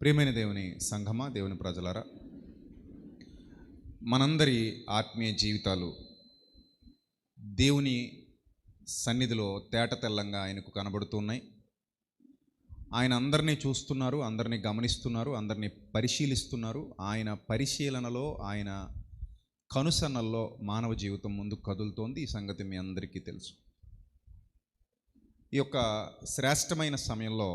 ప్రియమైన దేవుని సంఘమా, దేవుని ప్రజలారా, మనందరి ఆత్మీయ జీవితాలు దేవుని సన్నిధిలో తేట తెల్లంగా ఆయనకు కనబడుతున్నాయి. ఆయన అందరినీ చూస్తున్నారు, అందరినీ గమనిస్తున్నారు, అందరినీ పరిశీలిస్తున్నారు. ఆయన పరిశీలనలో, ఆయన కనుసన్నల్లో మానవ జీవితం ముందుకు కదులుతోంది. ఈ సంగతి మీ అందరికీ తెలుసు. ఈ యొక్క శ్రేష్టమైన సమయంలో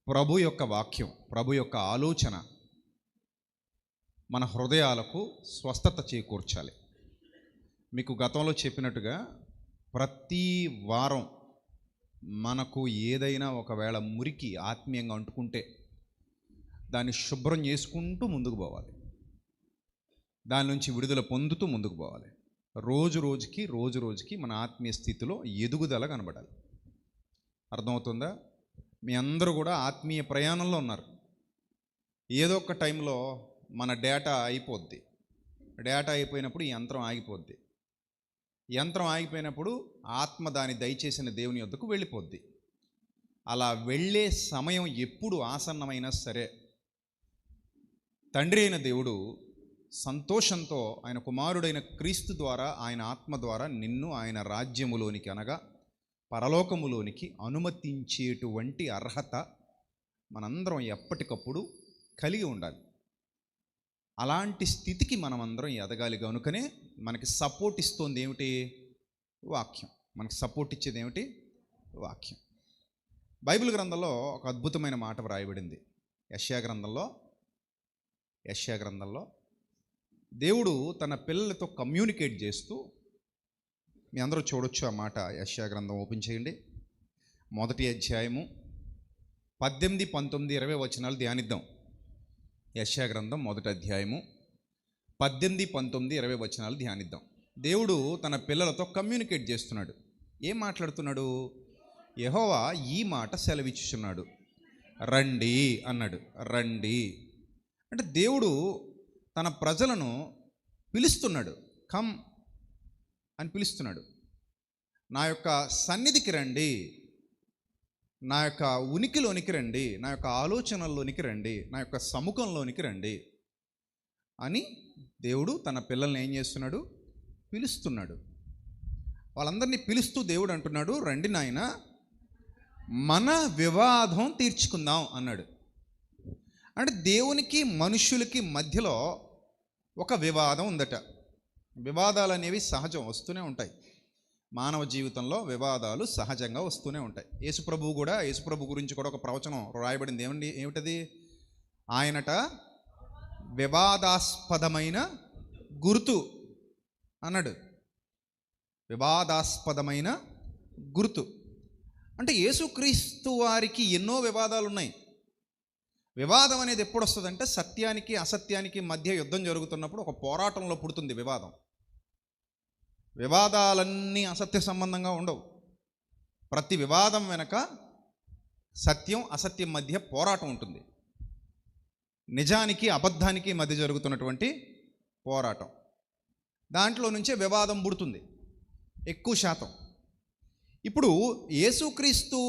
ప్రభు యొక్క వాక్యం, ప్రభు యొక్క ఆలోచన మన హృదయాలకు స్వస్థత చేకూర్చాలి. మీకు గతంలో చెప్పినట్టుగా ప్రతి వారం మనకు ఏదైనా ఒకవేళ మురికి ఆత్మీయంగా అంటుకుంటే దాన్ని శుభ్రం చేసుకుంటూ ముందుకు పోవాలి. దాని నుంచి విడుదల పొందుతూ ముందుకు పోవాలి. రోజు రోజుకి మన ఆత్మీయ స్థితిలో ఎదుగుదల కనబడాలి. అర్థమవుతుందా? మీ అందరూ కూడా ఆత్మీయ ప్రయాణంలో ఉన్నారు. ఏదో ఒక టైంలో మన డేటా అయిపోద్ది. డేటా అయిపోయినప్పుడు ఈ యంత్రం ఆగిపోద్ది. యంత్రం ఆగిపోయినప్పుడు ఆత్మ దాని దయచేసిన దేవుని యొద్దకు వెళ్ళిపోద్ది. అలా వెళ్ళే సమయం ఎప్పుడు ఆసన్నమైనా సరే తండ్రి అయిన దేవుడు సంతోషంతో ఆయన కుమారుడైన క్రీస్తు ద్వారా, ఆయన ఆత్మ ద్వారా నిన్ను ఆయన రాజ్యములోనికి అనగా పరలోకములోనికి అనుమతించేటువంటి అర్హత మనందరం ఎప్పటికప్పుడు కలిగి ఉండాలి. అలాంటి స్థితికి మనమందరం ఎదగాలి. కనుకనే మనకి సపోర్ట్ ఇస్తుంది ఏమిటి? వాక్యం. మనకి సపోర్ట్ ఇచ్చేది ఏమిటి? వాక్యం. బైబిల్ గ్రంథంలో ఒక అద్భుతమైన మాట వ్రాయబడింది. యెషయా గ్రంథంలో దేవుడు తన పిల్లలతో కమ్యూనికేట్ చేస్తూ, మీ అందరూ చూడొచ్చు ఆ మాట. యెషయా గ్రంథం ఓపెన్ చేయండి. 1వ అధ్యాయము 18, 19, 20 వచనాలు ధ్యానిద్దాం. యెషయా గ్రంథం 1వ అధ్యాయము 18, 19, 20 వచనాలు ధ్యానిద్దాం. దేవుడు తన పిల్లలతో కమ్యూనికేట్ చేస్తున్నాడు. ఏం మాట్లాడుతున్నాడు? యెహోవా ఈ మాట సెలవిచ్చుచున్నాడు, రండి అన్నాడు. రండి అంటే దేవుడు తన ప్రజలను పిలుస్తున్నాడు. కమ్ అని పిలుస్తున్నాడు. నా యొక్క సన్నిధికి రండి, నా యొక్క ఉనికిలోనికి రండి, నా యొక్క ఆలోచనల్లోనికి రండి, నా యొక్క సముఖంలోనికి రండి అని దేవుడు తన పిల్లల్ని ఏం చేస్తున్నాడు? పిలుస్తున్నాడు. వాళ్ళందరినీ పిలుస్తూ దేవుడు అంటున్నాడు, రండి నాయన, మన వివాదం తీర్చుకుందాం అన్నాడు. అంటే దేవునికి మనుష్యులకి మధ్యలో ఒక వివాదం ఉందట. వివాదాలు అనేవి సహజం, వస్తూనే ఉంటాయి. మానవ జీవితంలో వివాదాలు సహజంగా వస్తూనే ఉంటాయి. యేసుప్రభు గురించి కూడా ఒక ప్రవచనం రాయబడింది. ఏమిటది? ఆయనట వివాదాస్పదమైన గుర్తు అన్నాడు. వివాదాస్పదమైన గుర్తు అంటే యేసుక్రీస్తు వారికి ఎన్నో వివాదాలు ఉన్నాయి. వివాదం అనేది ఎప్పుడు వస్తుందంటే సత్యానికి అసత్యానికి మధ్య యుద్ధం జరుగుతున్నప్పుడు ఒక పోరాటంలో పుడుతుంది వివాదం. వివాదాలన్నీ అసత్య సంబంధంగా ఉండవు. ప్రతి వివాదం వెనక సత్యం అసత్యం మధ్య పోరాటం ఉంటుంది. నిజానికి అబద్ధానికి మధ్య జరుగుతున్నటువంటి పోరాటం. దాంట్లో నుంచే వివాదం పుడుతుంది ఎక్కువ శాతం. ఇప్పుడు యేసుక్రీస్తు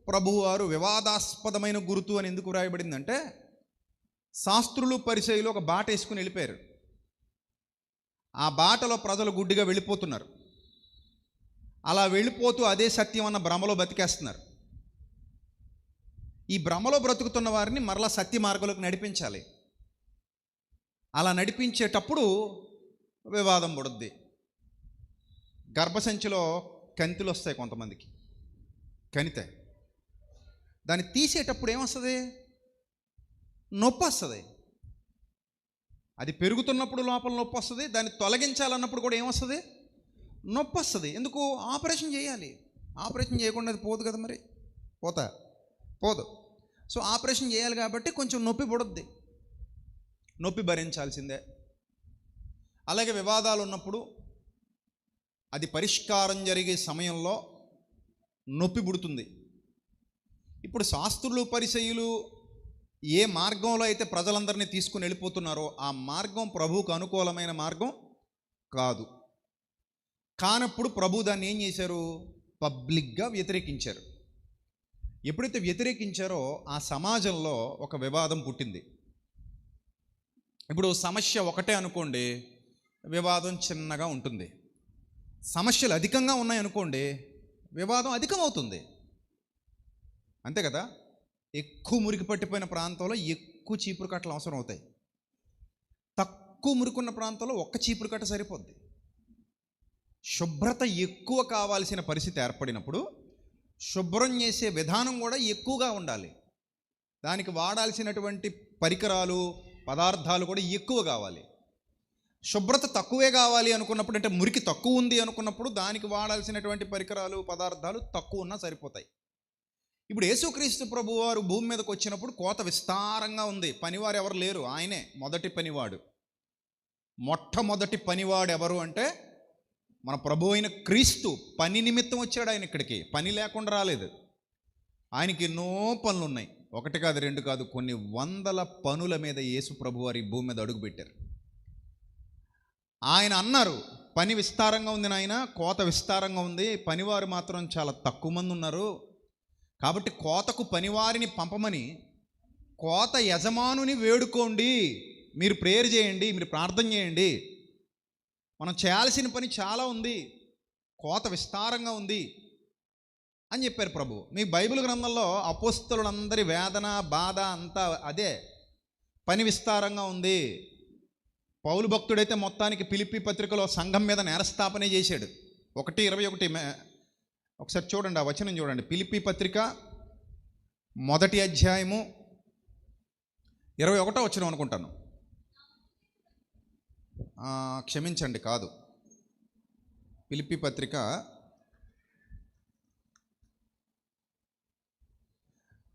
ప్రభువారు వివాదాస్పదమైన గుర్తు అని ఎందుకు వ్రాయబడిందంటే, శాస్త్రులు పరిసయ్యులు ఒక బాట వేసుకుని వెళ్ళిపోయారు. ఆ బాటలో ప్రజలు గుడ్డిగా వెళ్ళిపోతున్నారు. అలా వెళ్ళిపోతూ అదే సత్యం అన్న భ్రమలో బతికేస్తున్నారు. ఈ భ్రమలో బ్రతుకుతున్న వారిని మరలా సత్య మార్గంలోకి నడిపించాలి. అలా నడిపించేటప్పుడు వివాదం పడుద్ది. గర్భసంచిలో కంతులు వస్తాయి కొంతమందికి, కనితే దాన్ని తీసేటప్పుడు ఏమొస్తుంది? నొప్పి వస్తుంది. అది పెరుగుతున్నప్పుడు లోపల నొప్పి వస్తుంది. దాన్ని తొలగించాలన్నప్పుడు కూడా ఏమొస్తుంది? నొప్పి వస్తుంది. ఎందుకు? ఆపరేషన్ చేయాలి. ఆపరేషన్ చేయకుండా అది పోదు కదా, మరి పోదు. సో ఆపరేషన్ చేయాలి కాబట్టి కొంచెం నొప్పి పడుద్ది, నొప్పి భరించాల్సిందే. అలాగే వివాదాలు ఉన్నప్పుడు అది పరిష్కారం జరిగే సమయంలో నొప్పి పుడుతుంది. ఇప్పుడు శాస్త్రులు పరిసయ్యులు ఏ మార్గంలో అయితే ప్రజలందరినీ తీసుకుని వెళ్ళిపోతున్నారో ఆ మార్గం ప్రభువుకు అనుకూలమైన మార్గం కాదు. కానప్పుడు ప్రభు దాన్ని ఏం చేశారు? పబ్లిక్గా వ్యతిరేకించారు. ఎప్పుడైతే వ్యతిరేకించారో ఆ సమాజంలో ఒక వివాదం పుట్టింది. ఇప్పుడు సమస్య ఒకటే అనుకోండి, వివాదం చిన్నగా ఉంటుంది. సమస్యలు అధికంగా ఉన్నాయనుకోండి, వివాదం అధికమవుతుంది. అంతే కదా. ఎక్కువ మురికి పట్టిపోయిన ప్రాంతంలో ఎక్కువ చీపురు కట్టలు అవసరం అవుతాయి. తక్కువ మురికున్న ప్రాంతంలో ఒక్క చీపురు కట్ట సరిపోద్ది. శుభ్రత ఎక్కువ కావాల్సిన పరిస్థితి ఏర్పడినప్పుడు శుభ్రం చేసే విధానం కూడా ఎక్కువగా ఉండాలి. దానికి వాడాల్సినటువంటి పరికరాలు, పదార్థాలు కూడా ఎక్కువ కావాలి. శుభ్రత తక్కువే కావాలి అనుకున్నప్పుడు, అంటే మురికి తక్కువ ఉంది అనుకున్నప్పుడు దానికి వాడాల్సినటువంటి పరికరాలు, పదార్థాలు తక్కువ ఉన్నా సరిపోతాయి. ఇప్పుడు యేసుక్రీస్తు ప్రభు వారు భూమి మీదకి వచ్చినప్పుడు కోత విస్తారంగా ఉంది. పనివారు ఎవరు లేరు, ఆయనే మొదటి పనివాడు. మొట్టమొదటి పనివాడు ఎవరు అంటే మన ప్రభు అయిన క్రీస్తు. పని నిమిత్తం వచ్చాడు ఆయన ఇక్కడికి, పని లేకుండా రాలేదు. ఆయనకి ఎన్నో పనులు ఉన్నాయి. ఒకటి కాదు, రెండు కాదు, కొన్ని వందల పనుల మీద యేసు ప్రభు వారి భూమి మీద అడుగుపెట్టారు. ఆయన అన్నారు, పని విస్తారంగా ఉంది నాయన, కోత విస్తారంగా ఉంది, పనివారు మాత్రం చాలా తక్కువ మంది ఉన్నారు. కాబట్టి కోతకు పనివారిని పంపమని కోత యజమానుని వేడుకోండి, మీరు ప్రేయర్ చేయండి, మీరు ప్రార్థన చేయండి. మనం చేయాల్సిన పని చాలా ఉంది, కోత విస్తారంగా ఉంది అని చెప్పారు ప్రభు. మీ బైబిల్ గ్రంథంలో అపోస్తలులందరి వేదన, బాధ అంతా అదే. పని విస్తారంగా ఉంది. పౌలు భక్తుడైతే మొత్తానికి ఫిలిప్పీ పత్రికలో సంఘం మీద నేరస్థాపనే చేశాడు. 1:21 ఒకసారి చూడండి, ఆ వచనం చూడండి. ఫిలిప్పీ పత్రిక 1వ అధ్యాయము 21వ వచనం అనుకుంటాను. క్షమించండి, కాదు, ఫిలిప్పీ పత్రిక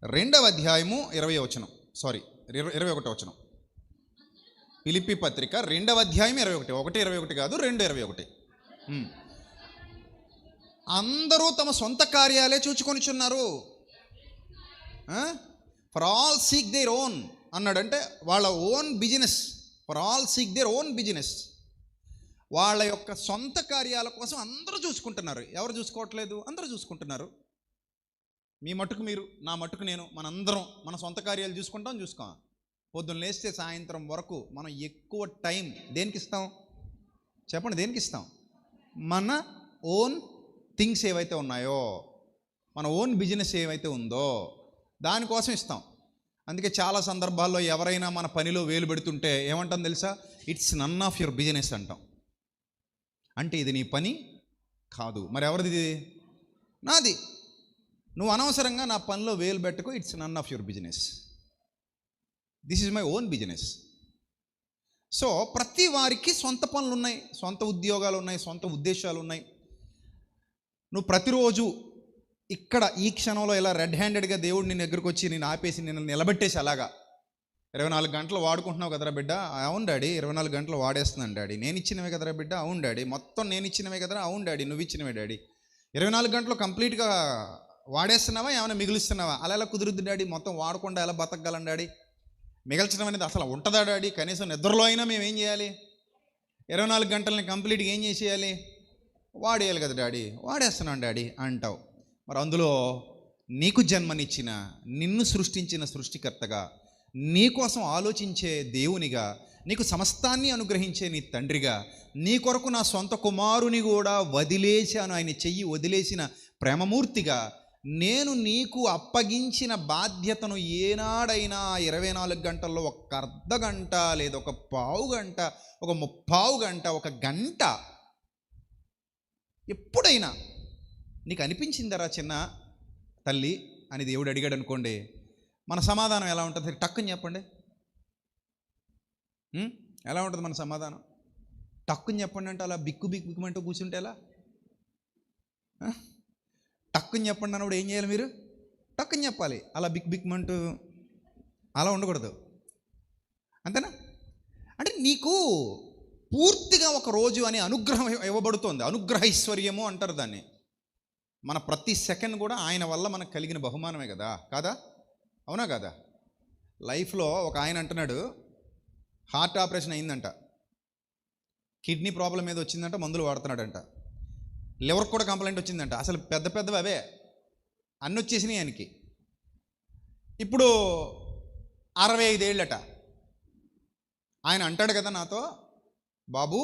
2వ అధ్యాయము 20వ వచనం, 21వ వచనం. ఫిలిప్పీ పత్రిక 2వ అధ్యాయం 21, 1:21 కాదు, 2:21. అందరూ తమ సొంత కార్యాలే చూచుకొనిచున్నారు. For all seek their own అన్నాడంటే వాళ్ళ own business. For all seek their own business. వాళ్ళ యొక్క సొంత కార్యాల కోసం అందరూ చూసుకుంటున్నారు. ఎవరు చూసుకోవట్లేదు? అందరూ చూసుకుంటున్నారు. మీ మట్టుకు మీరు, నా మట్టుకు నేను, మనందరం మన సొంత కార్యాలు చూసుకోం. పొద్దున్న లేస్తే సాయంత్రం వరకు మనం ఎక్కువ టైం దేనికి ఇస్తాం చెప్పండి? దేనికి ఇస్తాం? మన ఓన్ థింగ్స్ ఏవైతే ఉన్నాయో, మన ఓన్ బిజినెస్ ఏవైతే ఉందో దానికోసం ఇస్తాం. అందుకే చాలా సందర్భాల్లో ఎవరైనా మన పనిలో వేలు పెడుతుంటే ఏమంటాం తెలుసా? It's none of your business అంటాం. అంటే ఇది నీ పని కాదు. మరి ఎవరిది? నాది. నువ్వు అనవసరంగా నా పనిలో వేలు పెట్టుకో, it's none of your business, this is my own business. So ప్రతి వారికి సొంత పనులు ఉన్నాయి, సొంత ఉద్యోగాలు ఉన్నాయి, సొంత ఉద్దేశాలు ఉన్నాయి. నువ్వు ప్రతిరోజు ఇక్కడ ఈ క్షణంలో ఇలా రెడ్ హ్యాండెడ్గా దేవుడు నిన్ను దగ్గరకు వచ్చి నేను ఆపేసి నిన్ను నిలబెట్టేసి అలాగా 24 గంటలు వాడుకుంటున్నావు కదరా బిడ్డ? అవును డాడీ, 24 గంటలు వాడేస్తున్నాను డాడీ. నేను ఇచ్చినవే కదరా బిడ్డ? అవును డాడీ. మొత్తం నేను ఇచ్చినవే కదరా? అవును డాడీ. నువ్వు ఇచ్చినవే డాడీ. 24 గంటలు కంప్లీట్గా వాడేస్తున్నావా, ఏమైనా మిగులుస్తున్నావా? అలా ఎలా కుదురుద్ది డాడీ? మొత్తం వాడకుండా ఎలా బతకగలం డాడీ? మిగల్చడం అనేది అసలు ఉంటుందా డాడీ? కనీసం నిద్రలో అయినా మేము ఏం చేయాలి? 24 గంటలని కంప్లీట్గా ఏం చేసేయాలి? వాడేయాలి కదా డాడీ. వాడేస్తున్నాను డాడీ అంటావు. మరి అందులో నీకు జన్మనిచ్చిన, నిన్ను సృష్టించిన సృష్టికర్తగా, నీ కోసం ఆలోచించే దేవునిగా, నీకు సమస్తాన్ని అనుగ్రహించే నీ తండ్రిగా, నీ కొరకు నా సొంత కుమారుని కూడా వదిలేశాను, ఆయన చెయ్యి వదిలేసిన ప్రేమమూర్తిగా నేను నీకు అప్పగించిన బాధ్యతను ఏనాడైనా 24 గంటల్లో ఒక అర్ధ గంట, లేదా ఒక పావు గంట, ఒక 30 గంట, ఒక గంట ఎప్పుడైనా నీకు అనిపించిందరా చిన్న తల్లి అని దేవుడు అడిగాడు అనుకోండి, మన సమాధానం ఎలా ఉంటుంది? టక్కుని చెప్పండి. ఎలా ఉంటుంది మన సమాధానం? టక్కుని చెప్పండి అంటే అలా బిక్కుమంటూ కూర్చుంటే ఎలా? టక్కుని చెప్పండి అన్నప్పుడు ఏం చేయాలి మీరు? టక్కుని చెప్పాలి. అలా బిక్కుమంటూ అలా ఉండకూడదు. అంతేనా? అంటే నీకు పూర్తిగా ఒక రోజు అని అనుగ్రహం ఇవ్వబడుతోంది. అనుగ్రహైశ్వర్యము అంటారు దాన్ని. మన ప్రతి సెకండ్ కూడా ఆయన వల్ల మనకు కలిగిన బహుమానమే కదా, కాదా? అవునా కాదా? లైఫ్లో ఒక ఆయన అంటున్నాడు, హార్ట్ ఆపరేషన్ అయిందంట, కిడ్నీ ప్రాబ్లం ఏదో వచ్చిందంట, మందులు వాడుతున్నాడంట, లివర్ కూడా కంప్లైంట్ వచ్చిందంట. అసలు పెద్దవి అవే అన్నీ వచ్చేసినాయి ఆయనకి. ఇప్పుడు 65 ఏళ్ళట. ఆయన అంటాడు కదా నాతో, బాబు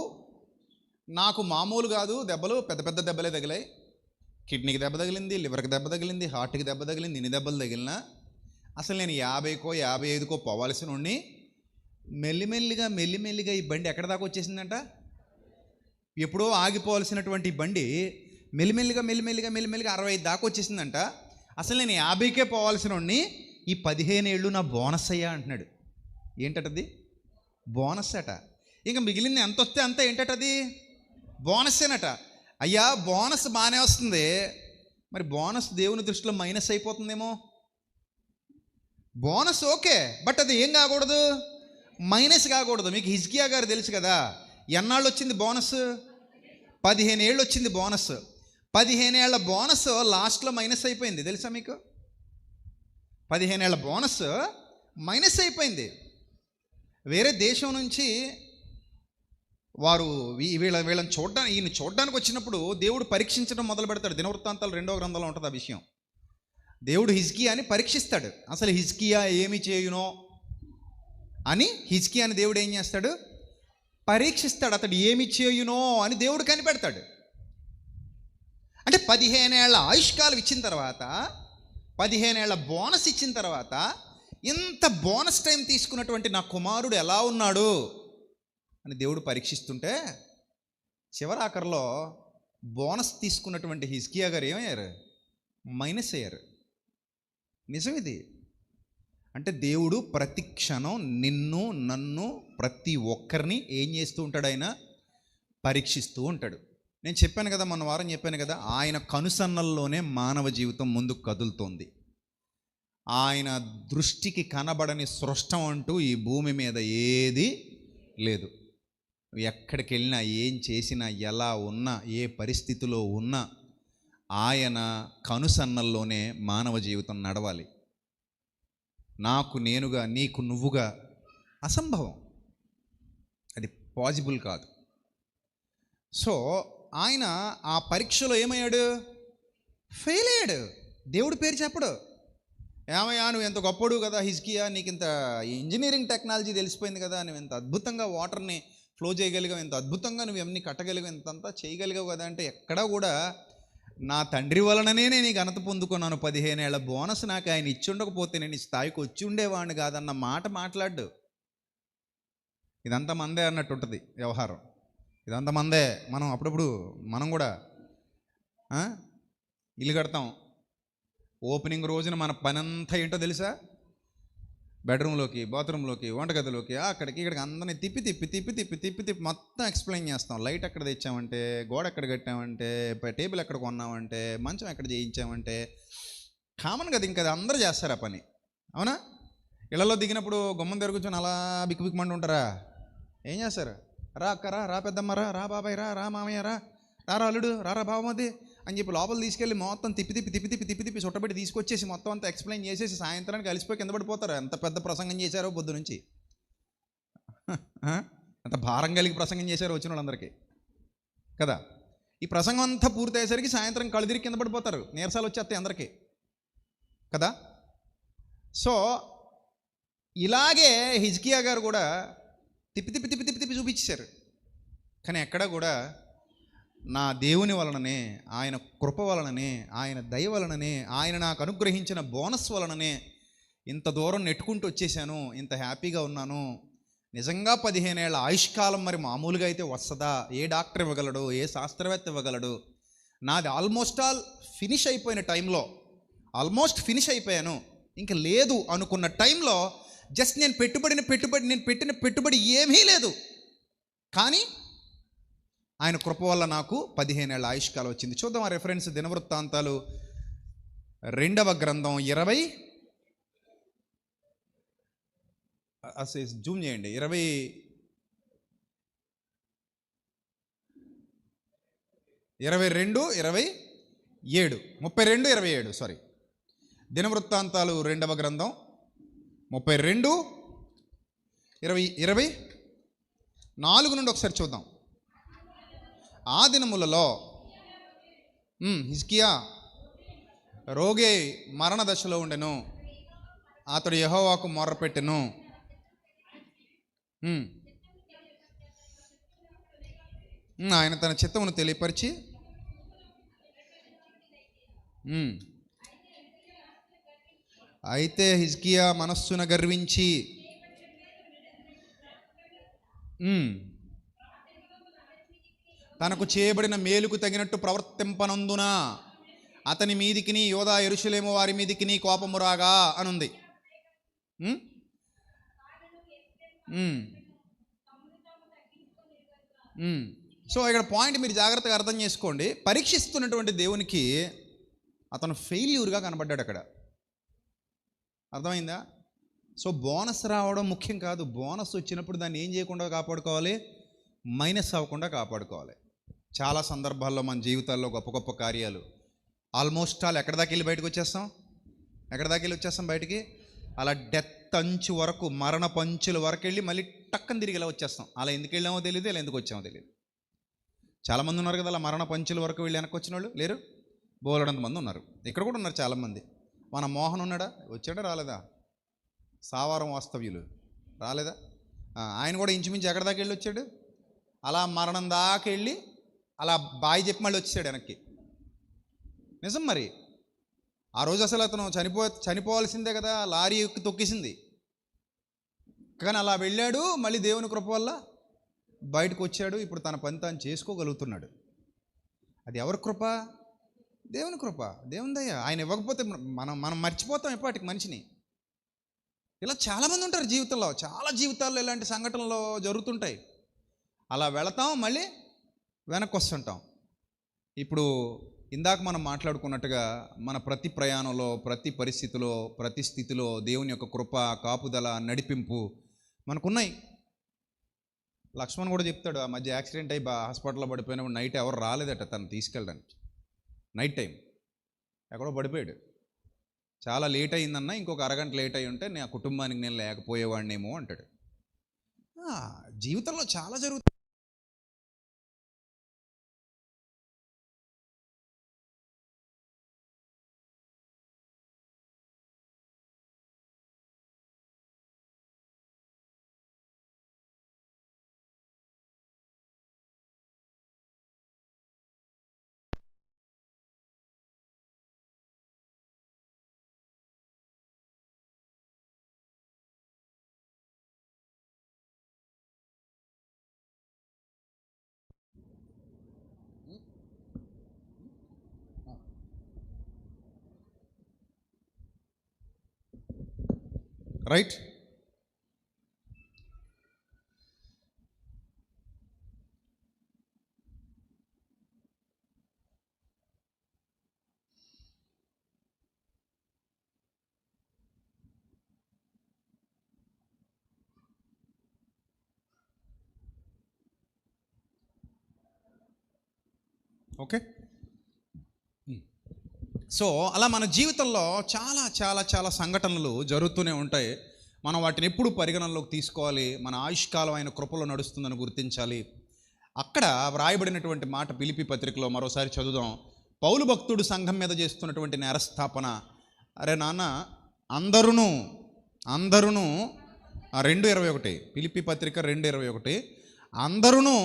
నాకు మామూలు కాదు దెబ్బలు, పెద్ద పెద్ద దెబ్బలే తగిలాయి. కిడ్నీకి దెబ్బ తగిలింది, లివర్కి దెబ్బ తగిలింది, హార్ట్కి దెబ్బ తగిలింది, ఇన్ని దెబ్బలు తగిలినా అసలు నేను 50కో 55కో పోవాల్సిన ఉండి మెల్లిమెల్లిగా ఈ బండి ఎక్కడ దాకా వచ్చేసిందంట. ఎప్పుడో ఆగిపోవాల్సినటువంటి ఈ బండి మెల్లిమెల్లిగా 65 దాకా వచ్చేసిందంట. అసలు నేను 50కే పోవాల్సిన ఉండి ఈ 15 ఏళ్ళు నా బోనస్ అయ్యా అంటున్నాడు. ఏంటది? బోనస్ అట. ఇంకా మిగిలింది ఎంత వస్తే అంత ఏంటది? బోనస్సేనట. అయ్యా బోనస్ బాగానే వస్తుంది, మరి బోనస్ దేవుని దృష్టిలో మైనస్ అయిపోతుందేమో. బోనస్ ఓకే, బట్ అది ఏం కాకూడదు, మైనస్ కాకూడదు. మీకు హిజ్కియా గారు తెలుసు కదా, ఎన్నాళ్ళు వచ్చింది బోనస్? 15 ఏళ్ళు వచ్చింది బోనస్. 15 ఏళ్ల బోనస్ లాస్ట్లో మైనస్ అయిపోయింది, తెలుసా మీకు? 15 ఏళ్ల బోనస్ మైనస్ అయిపోయింది. వేరే దేశం నుంచి వారు వీళ్ళని ఈయన చూడడానికి వచ్చినప్పుడు దేవుడు పరీక్షించడం మొదలు పెడతాడు. దినవృత్తాంతాలు 2వ గ్రంథంలో ఉంటుంది ఆ విషయం. దేవుడు హిజ్కియాని పరీక్షిస్తాడు. అసలు హిజ్కియా ఏమి చేయునో అని హిజ్కియాని దేవుడు ఏం చేస్తాడు? పరీక్షిస్తాడు. అతడు ఏమి చేయునో అని దేవుడు కనిపెడతాడు. అంటే 15 ఏళ్ల ఆయుష్కాలం ఇచ్చిన తర్వాత, 15 ఏళ్ల బోనస్ ఇచ్చిన తర్వాత, ఇంత బోనస్ టైం తీసుకున్నటువంటి నా కుమారుడు ఎలా ఉన్నాడు అని దేవుడు పరీక్షిస్తుంటే, చివరాఖరిలో బోనస్ తీసుకున్నటువంటి హిజ్కియా గారు ఏమయ్యారు? మైనస్ అయ్యారు. నిజం ఇది. అంటే దేవుడు ప్రతి క్షణం నిన్ను నన్ను ప్రతి ఒక్కరిని ఏం చేస్తూ ఉంటాడు? ఆయన పరీక్షిస్తూ ఉంటాడు. నేను చెప్పాను కదా, మొన్న వారం చెప్పాను కదా, ఆయన కనుసన్నల్లోనే మానవ జీవితం ముందుకు కదులుతోంది. ఆయన దృష్టికి కనబడని సృష్టం అంటూ ఈ భూమి మీద ఏది లేదు. ఎక్కడికి వెళ్ళినా, ఏం చేసినా, ఎలా ఉన్నా, ఏ పరిస్థితిలో ఉన్నా ఆయన కనుసన్నల్లోనే మానవ జీవితం నడవాలి. నాకు నేనుగా, నీకు నువ్వుగా అసంభవం, అది పాసిబుల్ కాదు. సో ఆయన ఆ పరీక్షలో ఏమయ్యాడు? ఫెయిల్ అయ్యాడు. దేవుడి పేరు చెప్పడు. ఏమయ్యా నువ్వు ఎంత గొప్పడు కదా హిజ్కియా, నీకు ఇంత ఇంజనీరింగ్ టెక్నాలజీ తెలిసిపోయింది కదా, నువ్వు ఎంత అద్భుతంగా వాటర్ని ఫ్లో చేయగలిగావు, ఎంత అద్భుతంగా నువ్వు ఎన్ని కట్టగలిగావు, ఎంతంతా చేయగలిగావు కదా అంటే, ఎక్కడా కూడా నా తండ్రి వలననే నేను ఈ ఘనత పొందుకున్నాను, 15 ఏళ్ల బోనస్ నాకు ఆయన ఇచ్చి ఉండకపోతే నేను ఈ స్థాయికి వచ్చి ఉండేవాడిని కాదన్న మాట మాట్లాడు. ఇదంతా మందే అన్నట్టు ఉంటుంది వ్యవహారం. ఇదంతా మందే. మనం అప్పుడప్పుడు మనం కూడా ఇల్లు కడతాం. ఓపెనింగ్ రోజున మన పని అంతా ఏంటో తెలుసా? బెడ్రూమ్లోకి, బాత్రూంలోకి, వంటగదిలోకి, అక్కడికి ఇక్కడికి అందరినీ తిప్పి తిప్పి తిప్పి తిప్పి తిప్పి తిప్పి మొత్తం ఎక్స్ప్లెయిన్ చేస్తాం. లైట్ ఎక్కడ తెచ్చామంటే, గోడ ఎక్కడ కట్టామంటే, టేబుల్ ఎక్కడ కొన్నామంటే, మంచం ఎక్కడ చేయించామంటే, కామన్ కదా. ఇంకా అందరూ చేస్తారు ఆ పని, అవునా? ఇళ్లలో దిగినప్పుడు గుమ్మం దగ్గర కూర్చొని అలా బిక్కు బిక్కుమంటూ ఉంటారా? ఏం చేస్తారు? రా అక్క, రా పెద్దమ్మ, రా బాబాయ్, రా మామయ్య, రా అల్లుడు, రా బావమది అని చెప్పి లోపల తీసుకెళ్ళి మొత్తం తిప్పి తిప్పి తిప్పి తిప్పి తిప్పి తిప్పి చుట్టబెట్టి తీసుకొచ్చేసి మొత్తం అంతా ఎక్స్ప్లెయిన్ చేసేసి సాయంత్రానికి కలిసిపోయి కింద పడిపోతారు. ఎంత పెద్ద ప్రసంగం చేశారో పొద్దు నుంచి, ఎంత భారం కలిగి ప్రసంగం చేశారో వచ్చిన వాళ్ళందరికీ కదా. ఈ ప్రసంగం అంతా పూర్తయ్యేసరికి సాయంత్రం కళ్ళు తిరిగి కింద పడిపోతారు, నీరసాలు వచ్చేస్తాయి అందరికీ కదా. సో ఇలాగే హిజ్కియా గారు కూడా తిప్పి తిప్పి తిప్పి తిప్పి తిప్పి చూపించారు. కానీ ఎక్కడా కూడా నా దేవుని వలననే, ఆయన కృప వలననే, ఆయన దయ వలననే, ఆయన నాకు అనుగ్రహించిన బోనస్ వలననే ఇంత దూరం నెట్టుకుంటూ వచ్చేసాను, ఇంత హ్యాపీగా ఉన్నాను. నిజంగా 15 ఏళ్ల ఆయుష్కాలం మరి మామూలుగా అయితే వస్తుందా? ఏ డాక్టర్ ఇవ్వగలడు? ఏ శాస్త్రవేత్త ఇవ్వగలడు? నాది ఆల్మోస్ట్ ఆల్ ఫినిష్ అయిపోయిన టైంలో, ఆల్మోస్ట్ ఫినిష్ అయిపోయాను, ఇంకా లేదు అనుకున్న టైంలో జస్ట్ నేను పెట్టిన పెట్టుబడి ఏమీ లేదు, కానీ ఆయన కృప వల్ల నాకు 15 ఏళ్ల ఆయుష్కాలం వచ్చింది. చూద్దాం ఆ రెఫరెన్స్. దినవృత్తాంతాలు 2వ గ్రంథం 20, జూమ్ చేయండి, 22, 27, 32, 27, సారీ. దినవృత్తాంతాలు 2వ గ్రంథం 32, 24 నుండి ఒకసారి చూద్దాం. ఆ దినములలో హిజ్కియా రోగే మరణ దశలో ఉండెను. అతడు యెహోవాకు మొర్రపెట్టెను. ఆయన తన చిత్తమును తెలియపరిచి అయితే హిజ్కియా మనస్సున గర్వించి తనకు చేయబడిన మేలుకు తగినట్టు ప్రవర్తింపనందున అతని మీదికిని యోధా యెరూషలేము వారి మీదికిని కోపము రాగా అనుంది. సో ఇక్కడ పాయింట్ మీరు జాగ్రత్తగా అర్థం చేసుకోండి. పరీక్షిస్తున్నటువంటి దేవునికి అతను ఫెయిల్యూర్గా కనబడ్డాడు అక్కడ. అర్థమైందా? సో బోనస్ రావడం ముఖ్యం కాదు. బోనస్ వచ్చినప్పుడు దాన్ని ఏం చేయకుండా కాపాడుకోవాలి? మైనస్ అవ్వకుండా కాపాడుకోవాలి. చాలా సందర్భాల్లో మన జీవితాల్లో గొప్ప గొప్ప కార్యాలు ఆల్మోస్ట్ ఆల్ ఎక్కడి దాకా వెళ్ళి బయటకు వచ్చేస్తాం? ఎక్కడి దాకా వెళ్ళి వచ్చేస్తాం బయటికి? అలా డెత్ అంచు వరకు, మరణ పంచుల వరకు వెళ్ళి మళ్ళీ టక్కన తిరిగి ఇలా వచ్చేస్తాం. అలా ఎందుకు వెళ్ళామో తెలియదు, ఇలా ఎందుకు వచ్చామో తెలియదు. చాలామంది ఉన్నారు కదా అలా మరణ పంచుల వరకు వెళ్ళి వెనక్కి వచ్చిన వాళ్ళు. లేరు? బోలెడంత మంది ఉన్నారు. ఇక్కడ కూడా ఉన్నారు చాలామంది. మన మోహన్ ఉన్నాడా? వచ్చాడా? రాలేదా? సావారం వాస్తవ్యులు రాలేదా? ఆయన కూడా ఇంచుమించు ఎక్కడి దాకా వెళ్ళి వచ్చాడు? అలా మరణం దాకా వెళ్ళి అలా బాయ్ చెప్పి మళ్ళీ వచ్చాడు వెనక్కి. నిజం. మరి ఆ రోజు అసలు అతను చనిపోవాల్సిందే కదా, లారీ ఎక్కి తొక్కేసింది. కానీ అలా వెళ్ళాడు, మళ్ళీ దేవుని కృప వల్ల బయటకు వచ్చాడు. ఇప్పుడు తన పని తాను చేసుకోగలుగుతున్నాడు. అది ఎవరి కృప? దేవుని కృప, దేవుని దయ. ఆయన ఇవ్వకపోతే మనం మర్చిపోతాం ఎప్పటికి మనిషిని. ఇలా చాలామంది ఉంటారు జీవితంలో. చాలా జీవితాల్లో ఇలాంటి సంఘటనలు జరుగుతుంటాయి. అలా వెళతాం, మళ్ళీ వెనక్కి వస్తుంటాం. ఇప్పుడు ఇందాక మనం మాట్లాడుకున్నట్టుగా మన ప్రతి ప్రయాణంలో, ప్రతి పరిస్థితిలో, ప్రతి స్థితిలో దేవుని యొక్క కృప, కాపుదల, నడిపింపు మనకున్నాయి. లక్ష్మణ్ కూడా చెప్తాడు, ఆ మధ్య యాక్సిడెంట్ అయ్యి హాస్పిటల్లో పడిపోయినప్పుడు నైట్ ఎవరు రాలేదట తను తీసుకెళ్ళడానికి. నైట్ టైం ఎక్కడో పడిపోయాడు. చాలా లేట్ అయిందన్న, ఇంకొక అరగంట లేట్ అయ్యి ఉంటే నా కుటుంబానికి నేను లేకపోయేవాడినేమో అంటాడు. జీవితంలో చాలా జరుగుతుంది. రైట్? ఓకే. సో అలా మన జీవితంలో చాలా చాలా చాలా సంఘటనలు జరుగుతూనే ఉంటాయి. మనం వాటిని ఎప్పుడు పరిగణనలోకి తీసుకోవాలి. మన ఆయుష్కాలం ఆయన కృపలో నడుస్తుందని గుర్తించాలి. అక్కడ వ్రాయబడినటువంటి మాట ఫిలిప్పీ పత్రికలో మరోసారి చదువుదాం. పౌలు భక్తుడు సంఘం మీద చేస్తున్నటువంటి నేరస్థాపన. అరే నాన్న, అందరూ 2:21 ఫిలిప్పీ పత్రిక 2:21 అందరూ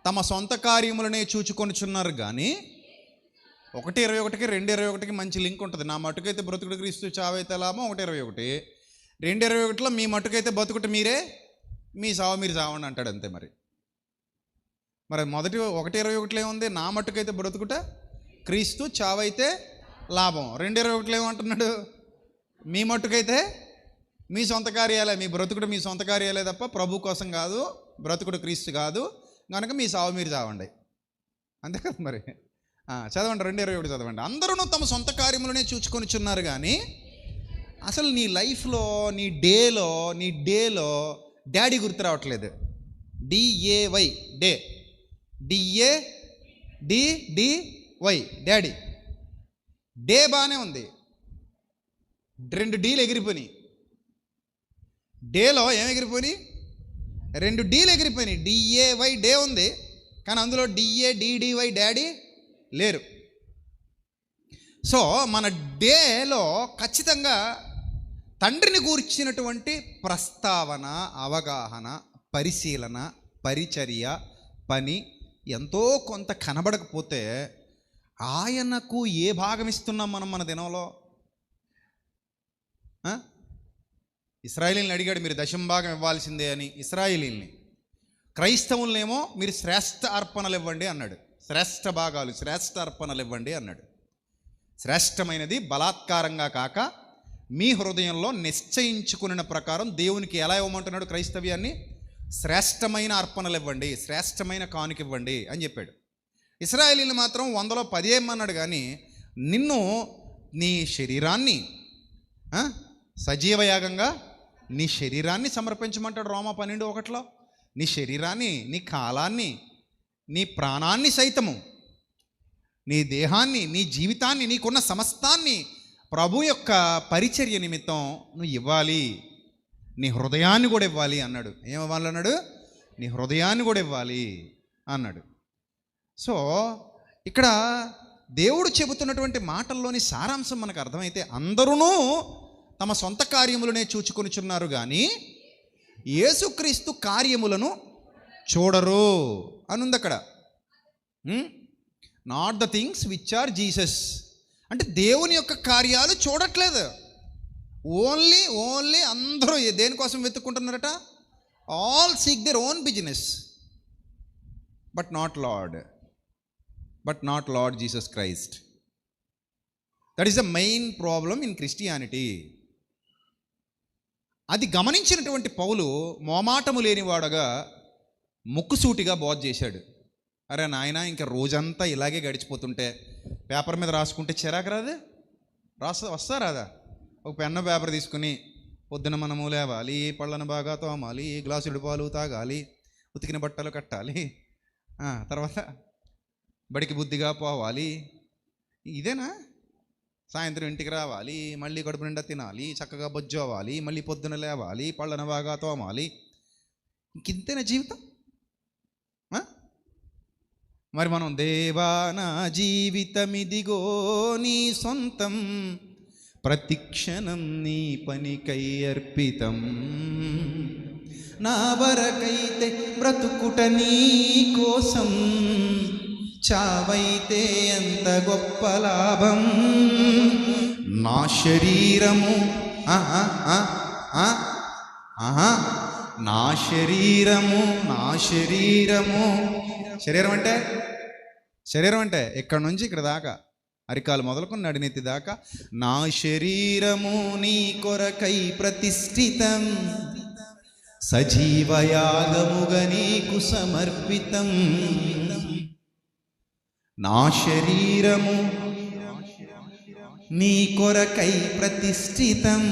తమ సొంత కార్యములనే చూచుకొనిచున్నారు. కానీ 1:21కి 2:21కి మంచి లింక్ ఉంటుంది. నా మటుకైతే బ్రతుకుడు క్రీస్తు, చావైతే లాభం. 1:21 2:21లో మీ మటుకైతే బతుకుట మీరే, మీ సావు మీరు చావండి అంటాడు. అంతే. మరి మొదటి 1:21లో ఏముంది? నా మటుకైతే బ్రతుకుట క్రీస్తు, చావైతే లాభం. 2:21లో ఏమంటున్నాడు? మీ మట్టుకైతే మీ సొంత కార్యాలే, మీ బ్రతుకుడు మీ సొంత కార్యాలే తప్ప ప్రభు కోసం కాదు, బ్రతుకుడు క్రీస్తు కాదు, కనుక మీ సావు మీరు చావండి. అంతే కదా మరి. చదవండి 2:21 చదవండి. అందరూ తమ సొంత కార్యములనే చూచుకొనిచున్నారు. కానీ అసలు నీ లైఫ్లో, నీ డేలో డాడీ గుర్తు రావట్లేదు. DAY day, DADDY daddy. Day బాగానే ఉంది, 2 డీలు ఎగిరిపోయినాయి. డేలో ఏం ఎగిరిపోయినాయి? 2 డీలు ఎగిరిపోయినాయి. DAY డే ఉంది, కానీ అందులో DADDY డాడీ లేరు. సో మన డేలో ఖచ్చితంగా తండ్రిని గూర్చినటువంటి ప్రస్తావన, అవగాహన, పరిశీలన, పరిచర్య, పని ఎంతో కొంత కనబడకపోతే ఆయనకు ఏ భాగం ఇస్తున్నాం మనం మన దినంలో? ఇశ్రాయేలీని అడిగాడు, మీరు దశంభాగం ఇవ్వాల్సిందే అని ఇశ్రాయేలీల్ని. క్రైస్తవులనేమో మీరు శ్రేష్ఠ అర్పణలు ఇవ్వండి అన్నాడు. శ్రేష్ఠ భాగాలు, శ్రేష్ఠ అర్పణలు ఇవ్వండి అన్నాడు. శ్రేష్టమైనది బలాత్కారంగా కాక మీ హృదయంలో నిశ్చయించుకున్న ప్రకారం దేవునికి ఎలా ఇవ్వమంటున్నాడు క్రైస్తవ్యాన్ని? శ్రేష్టమైన అర్పణలు ఇవ్వండి, శ్రేష్టమైన కానుక ఇవ్వండి అని చెప్పాడు. ఇశ్రాయేలీలు మాత్రం 100లో 10 ఇమ్మన్నాడు, కానీ నిన్ను నీ శరీరాన్ని సజీవయాగంగా నీ శరీరాన్ని సమర్పించమంటాడు రోమా 12:1. నీ శరీరాన్ని, నీ కాలాన్ని, నీ ప్రాణాన్ని సైతము, నీ దేహాన్ని, నీ జీవితాన్ని, నీకున్న సమస్తాన్ని ప్రభు యొక్క పరిచర్య నిమిత్తం నువ్వు ఇవ్వాలి. నీ హృదయాన్ని కూడా ఇవ్వాలి అన్నాడు. ఏమివ్వాలి అన్నాడు? నీ హృదయాన్ని కూడా ఇవ్వాలి అన్నాడు. సో ఇక్కడ దేవుడు చెబుతున్నటువంటి మాటల్లోని సారాంశం మనకు అర్థమైతే, అందరూ తమ సొంత కార్యములనే చూచుకొనిచున్నారు కానీ యేసుక్రీస్తు కార్యములను చూడరు అనుంది అక్కడ. Not the things which are Jesus. అంటే దేవుని యొక్క కార్యాలు చూడట్లేదు. ఓన్లీ అందరూ దేనికోసం వెతుక్కుంటున్నారట? All seek their own business, but not Lord Jesus Christ. That is the main problem in Christianity. అది గమనించినటువంటి పౌలు మోమాటము లేనివాడుగా ముక్కుసూటిగా బోధ చేశాడు. అరే నాయన, ఇంకా రోజంతా ఇలాగే గడిచిపోతుంటే పేపర్ మీద రాసుకుంటే చిరాకు రాదు? వస్తా రాదా? ఒక పెన్ను పేపర్ తీసుకుని పొద్దున మనము లేవాలి, పళ్ళను బాగా తోమాలి, గ్లాసుడు పాలు తాగాలి, ఉతికిన బట్టలు కట్టాలి, తర్వాత బడికి బుద్ధిగా పోవాలి. ఇదేనా? సాయంత్రం ఇంటికి రావాలి, మళ్ళీ కడుపు నిండా తినాలి, చక్కగా బొజ్జోవాలి, మళ్ళీ పొద్దున లేవాలి, పళ్ళను బాగా తోమాలి. ఇంకింతేనా జీవితం? మరి మనం దేవా నా జీవితమిదిగో నీ సొంతం, ప్రతిక్షణం నీ పనికై అర్పితం, నా వరకైతే బ్రతుకుట నీ కోసం, చావైతే ఎంత గొప్ప లాభం. నా శరీరము నా శరీరము శరీరం అంటే ఇక్కడ నుంచి ఇక్కడ దాకా, అరికాలు మొదలుకొని నడినెత్తి దాకా, నా శరీరము నీ కొరకై ప్రతిష్ఠితం, సజీవయాగముగా నీకు సమర్పితం. నా శరీరము నీ కొరకై ప్రతిష్ఠితం,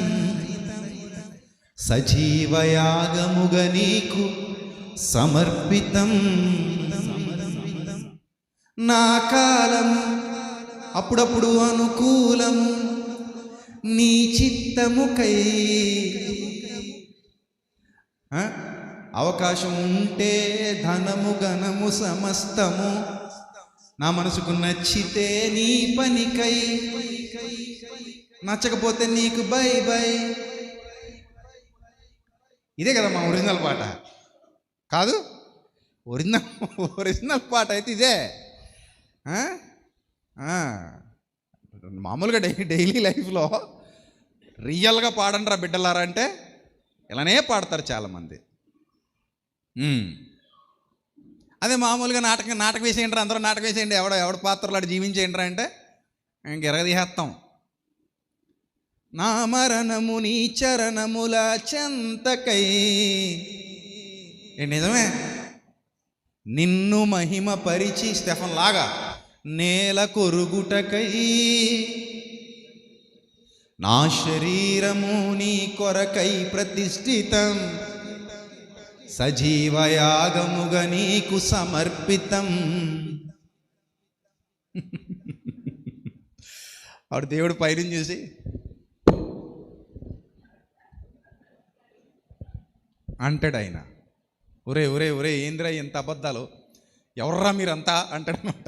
సజీవయాగముగా నీకు సమర్పితం. నా కాలము అప్పుడప్పుడు అనుకూలము, నీ చిత్తముకై. అవకాశం ఉంటే ధనము ఘనము సమస్తము నా మనసుకు నచ్చితే నీ పనికై, నచ్చకపోతే నీకు బై బై. ఇదే కదా మా ఒరిజినల్ పాట కాదు? ఒరిజినల్ పాట అయితే ఇదే. మామూలుగా డైలీ లైఫ్లో రియల్గా పాడండి రా బిడ్డలారా అంటే ఇలానే పాడతారు చాలామంది. అదే మామూలుగా నాటకం వేసేయండి, అందరూ నాటకం వేసేయండి, ఎవడ పాత్రలు అటు జీవించేయండి అంటే ఇంక ఎరగదీసేస్తాం. నా మరణము నీ చరణముల చెంతకై. నిజమే, నిన్ను మహిమ పరిచి స్టెఫన్ లాగా నేల కొరుగుటకై, నా శరీరము నీ కొరకై ప్రతిష్ఠితం, సజీవయాగముగా నీకు సమర్పితం. ఆవిడ దేవుడు పైన చూసి అంటాడు ఆయన, ఒరే ఒరే ఒరే ఏంద్రా ఎంత అబద్ధాలు, ఎవర్రా మీరంతా అంటాడనమాట.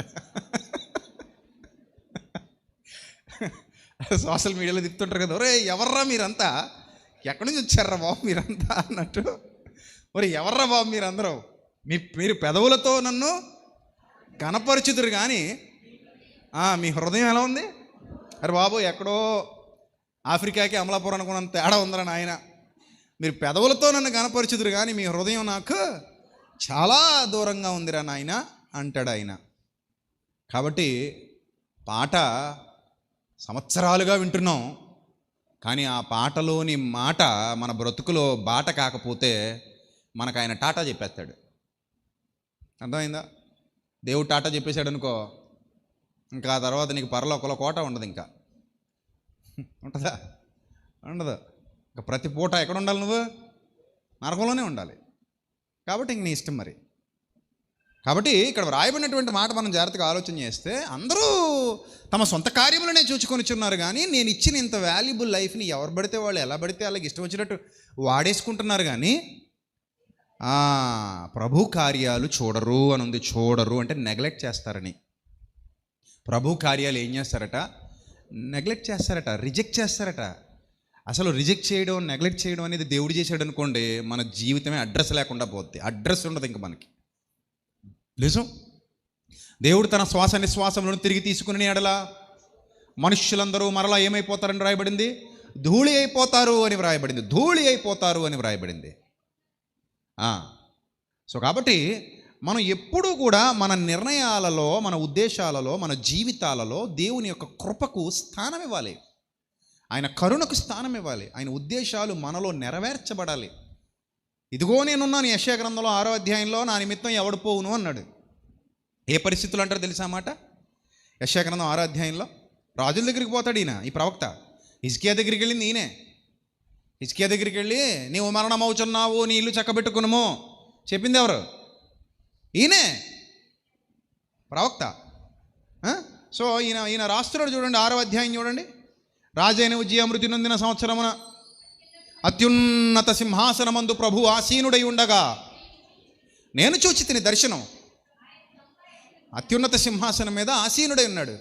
సోషల్ మీడియాలో తిప్పుతుంటారు కదా, ఒరే ఎవర్రా మీరంతా, ఎక్కడి నుంచి వచ్చారా బాబు మీరంతా అన్నట్టు. మరి ఎవర్రా బాబు మీరందరూ? మీరు పెదవులతో నన్ను కనపరుచుదురు కానీ మీ హృదయం ఎలా ఉంది? అరే బాబు, ఎక్కడో ఆఫ్రికాకి అమలాపురం అనుకున్నంత తేడా ఉందని ఆయన. మీరు పెదవులతో నన్ను కనపరుచుదురు కానీ మీ హృదయం నాకు చాలా దూరంగా ఉందిరా నాయన అంటాడు ఆయన. కాబట్టి పాట సంవత్సరాలుగా వింటున్నాం, కానీ ఆ పాటలోని మాట మన బ్రతుకులో బాట కాకపోతే మనకు ఆయన టాటా చెప్పేస్తాడు. అర్థమైందా? దేవుడు టాటా చెప్పేశాడు అనుకో, ఇంకా ఆ తర్వాత నీకు పరలోకంలో కోట ఉండదు. ఇంకా ఉంటుందా? ఉండదు. ఇంకా ప్రతి పూట ఎక్కడ ఉండాలి? నువ్వు నరకంలోనే ఉండాలి. కాబట్టి ఇంక నీ ఇష్టం మరి. కాబట్టి ఇక్కడ వ్రాయబడినటువంటి మాట మనం జాగ్రత్తగా ఆలోచన చేస్తే, అందరూ తమ సొంత కార్యములనే చూచుకొనిచున్నారు, కానీ నేను ఇచ్చిన ఇంత వాల్యుబుల్ లైఫ్ని ఎవరు పడితే వాళ్ళు ఎలా పడితే అలాగే ఇష్టం వచ్చినట్టు వాడేసుకుంటున్నారు. కానీ ప్రభు కార్యాలు చూడరు అని ఉంది. చూడరు అంటే నెగ్లెక్ట్ చేస్తారని. ప్రభు కార్యాలు ఏం చేస్తారట? నెగ్లెక్ట్ చేస్తారట, రిజెక్ట్ చేస్తారట. అసలు రిజెక్ట్ చేయడం, నెగ్లెక్ట్ చేయడం అనేది దేవుడు చేశాడు అనుకోండి, మన జీవితమే అడ్రస్ లేకుండా పోద్ది. అడ్రస్ ఉండదు ఇంక మనకి. నిజం. దేవుడు తన శ్వాస నిశ్వాసములను తిరిగి తీసుకుని ఎడలా మనుష్యులందరూ మరలా ఏమైపోతారని వ్రాయబడింది? ధూళి అయిపోతారు అని వ్రాయబడింది. ధూళి అయిపోతారు అని వ్రాయబడింది. సో కాబట్టి మనం ఎప్పుడూ కూడా మన నిర్ణయాలలో, మన ఉద్దేశాలలో, మన జీవితాలలో దేవుని యొక్క కృపకు స్థానం ఇవ్వాలి. ఆయన కరుణకు స్థానం ఇవ్వాలి. ఆయన ఉద్దేశాలు మనలో నెరవేర్చబడాలి. ఇదిగో నేనున్నాను యెషయా గ్రంథంలో 6వ అధ్యాయంలో, నా నిమిత్తం ఎవడు పోవును అన్నాడు. ఏ పరిస్థితులు అంటారు తెలుసా మాట? యెషయా గ్రంథం 6వ అధ్యాయంలో రాజుల దగ్గరికి పోతాడు ఈయన, ఈ ప్రవక్త. హిజ్కియా దగ్గరికి వెళ్ళింది ఈయనే. హిజ్కియా దగ్గరికి వెళ్ళి నీవు మరణమవుచున్నావు, నీ ఇల్లు చక్కబెట్టుకునుము చెప్పింది ఎవరు? ఈయనే, ప్రవక్త. సో ఈయన రాస్తున్నాడు. చూడండి 6వ అధ్యాయం చూడండి. రాజైన ఉజ్జియా మృతి నొందిన సంవత్సరమున అత్యున్నత సింహాసనమందు ప్రభు ఆసీనుడై ఉండగా నేను చూచి తిని దర్శనం. అత్యున్నత సింహాసనం మీద ఆసీనుడై ఉన్నాడు.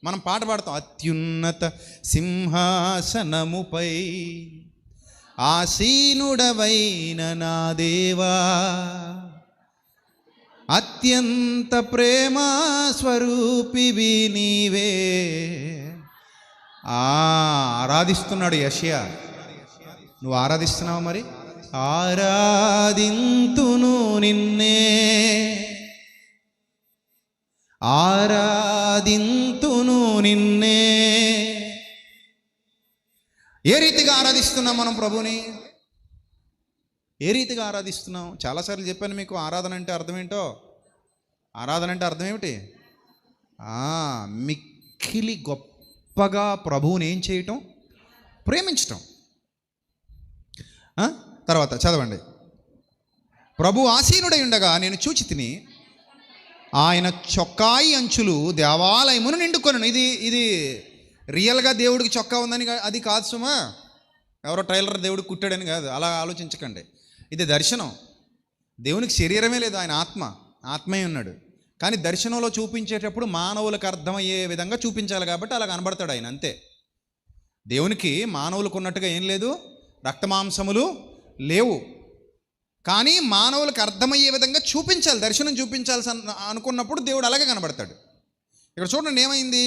మనం పాట పాడతాం, అత్యున్నత సింహాసనముపై ఆసీనుడవైన నా దేవా, అత్యంత ప్రేమ స్వరూపివి నీవే. ఆరాధిస్తున్నాడు యెషయా. నువ్వు ఆరాధిస్తున్నావు మరి? ఆరాధింతును నిన్నే, ఆరాధింతును నిన్నే. ఏ రీతిగా ఆరాధిస్తున్నాం మనం ప్రభుని? ఏ రీతిగా ఆరాధిస్తున్నాం? చాలాసార్లు చెప్పాను మీకు, ఆరాధన అంటే అర్థం ఏంటో. ఆరాధన అంటే అర్థం ఏమిటి? మిక్కిలి గొప్పగా ప్రభువుని ఏం చేయటం? ప్రేమించటం. తర్వాత చదవండి. ప్రభు ఆసీనుడై ఉండగా నేను చూచి తిని ఆయన చొక్కాయి అంచులు దేవాలయమును నిండుకొనెను. ఇది రియల్గా దేవుడికి చొక్కా ఉందని అది కాదు సుమా, ఎవరో టైలర్ దేవుడికి కుట్టాడని కాదు, అలా ఆలోచించకండి. ఇది దర్శనం. దేవునికి శరీరమే లేదు, ఆయన ఆత్మే ఉన్నాడు. కానీ దర్శనంలో చూపించేటప్పుడు మానవులకు అర్థమయ్యే విధంగా చూపించాలి కాబట్టి అలా కనబడతాడు ఆయన, అంతే. దేవునికి మానవులకు ఉన్నట్టుగా ఏం లేదు, రక్తమాంసములు లేవు. కానీ మానవులకు అర్థమయ్యే విధంగా చూపించాలి, దర్శనం చూపించాల్సి అనుకున్నప్పుడు దేవుడు అలాగే కనబడతాడు. ఇక్కడ చూడండి ఏమైంది?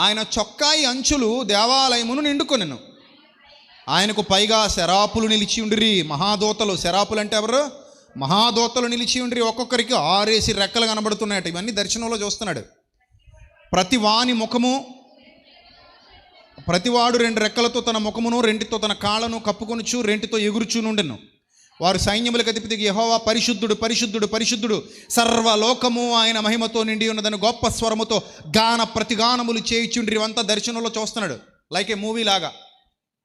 ఆయన చొక్కాయి అంచులు దేవాలయమును నిండుకొనెను. ఆయనకు పైగా శరాపులు నిలిచి ఉండిరి, మహాదూతలు. శరాపులు అంటే ఎవరు? మహాదూతలు నిలిచి ఉండిరి. ఒక్కొక్కరికి 6 రెక్కలు కనబడుతున్నాయట. ఇవన్నీ దర్శనంలో చూస్తున్నాడు. ప్రతివాడు 2 రెక్కలతో తన ముఖమును, 2 తన కాళ్ళను కప్పుకొనుచు, 2 ఎగురుచునుండెను. వారు సైన్యములకు అధిపతికి యెహోవా పరిశుద్ధుడు, పరిశుద్ధుడు, పరిశుద్ధుడు, సర్వలోకము ఆయన మహిమతో నిండి ఉన్నదని గొప్ప స్వరముతో గాన ప్రతిగానములు చేయుచుండ్రి. ఇవంతా దర్శనంలో చూస్తున్నాడు. లైక్ ఏ మూవీ లాగా.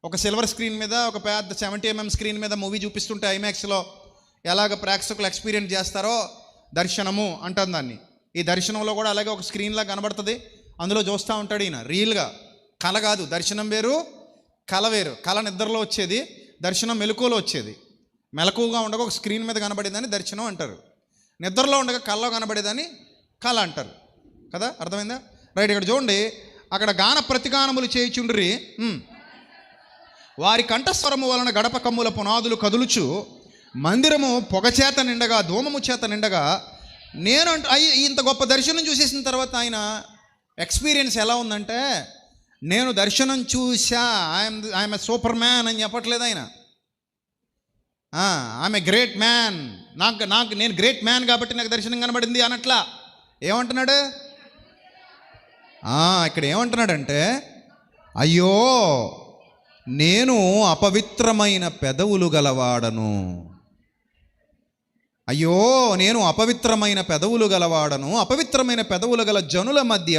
ఒక సిల్వర్ స్క్రీన్ మీద, ఒక పెద్ద 70mm స్క్రీన్ మీద మూవీ చూపిస్తుంటే ఐమాక్స్లో ఎలాగ ప్రేక్షకులు ఎక్స్పీరియన్స్ చేస్తారో దర్శనము అంటాం దాన్ని. ఈ దర్శనంలో కూడా అలాగే ఒక స్క్రీన్లా కనబడుతుంది, అందులో చూస్తూ ఉంటాడు ఈయన. రియల్గా కళ కాదు. దర్శనం వేరు, కళ వేరు. కళ నిద్రలో వచ్చేది, దర్శనం మెలకువలో వచ్చేది. మెలకువగా ఉండగా ఒక స్క్రీన్ మీద కనబడేదాన్ని దర్శనం అంటారు, నిద్రలో ఉండగా కళ్ళలో కనబడేదాన్ని కళ అంటారు కదా. అర్థమైందా? రైట్. ఇక్కడ చూడండి, అక్కడ గాన ప్రతిగానములు చేయుచుండ్రి. వారి కంఠస్వరము వలన గడప కమ్ముల పునాదులు కదులుచు, మందిరము పొగచేత నిండగా, ధూమము చేత నిండగా, నేను ఇంత గొప్ప దర్శనం చూసేసిన తర్వాత ఆయన ఎక్స్పీరియన్స్ ఎలా ఉందంటే, నేను దర్శనం చూసా, ఐఎమ్ ఎ సూపర్ మ్యాన్ అని చెప్పట్లేదు ఆయన. ఐఎమ్ ఎ గ్రేట్ మ్యాన్, నాకు నేను గ్రేట్ మ్యాన్ కాబట్టి నాకు దర్శనం కనబడింది అనట్లా. ఏమంటున్నాడు ఇక్కడ? ఏమంటున్నాడంటే, అయ్యో నేను అపవిత్రమైన పెదవులు గలవాడను, అయ్యో నేను అపవిత్రమైన పెదవులు గలవాడను, అపవిత్రమైన పెదవులు గల జనుల మధ్య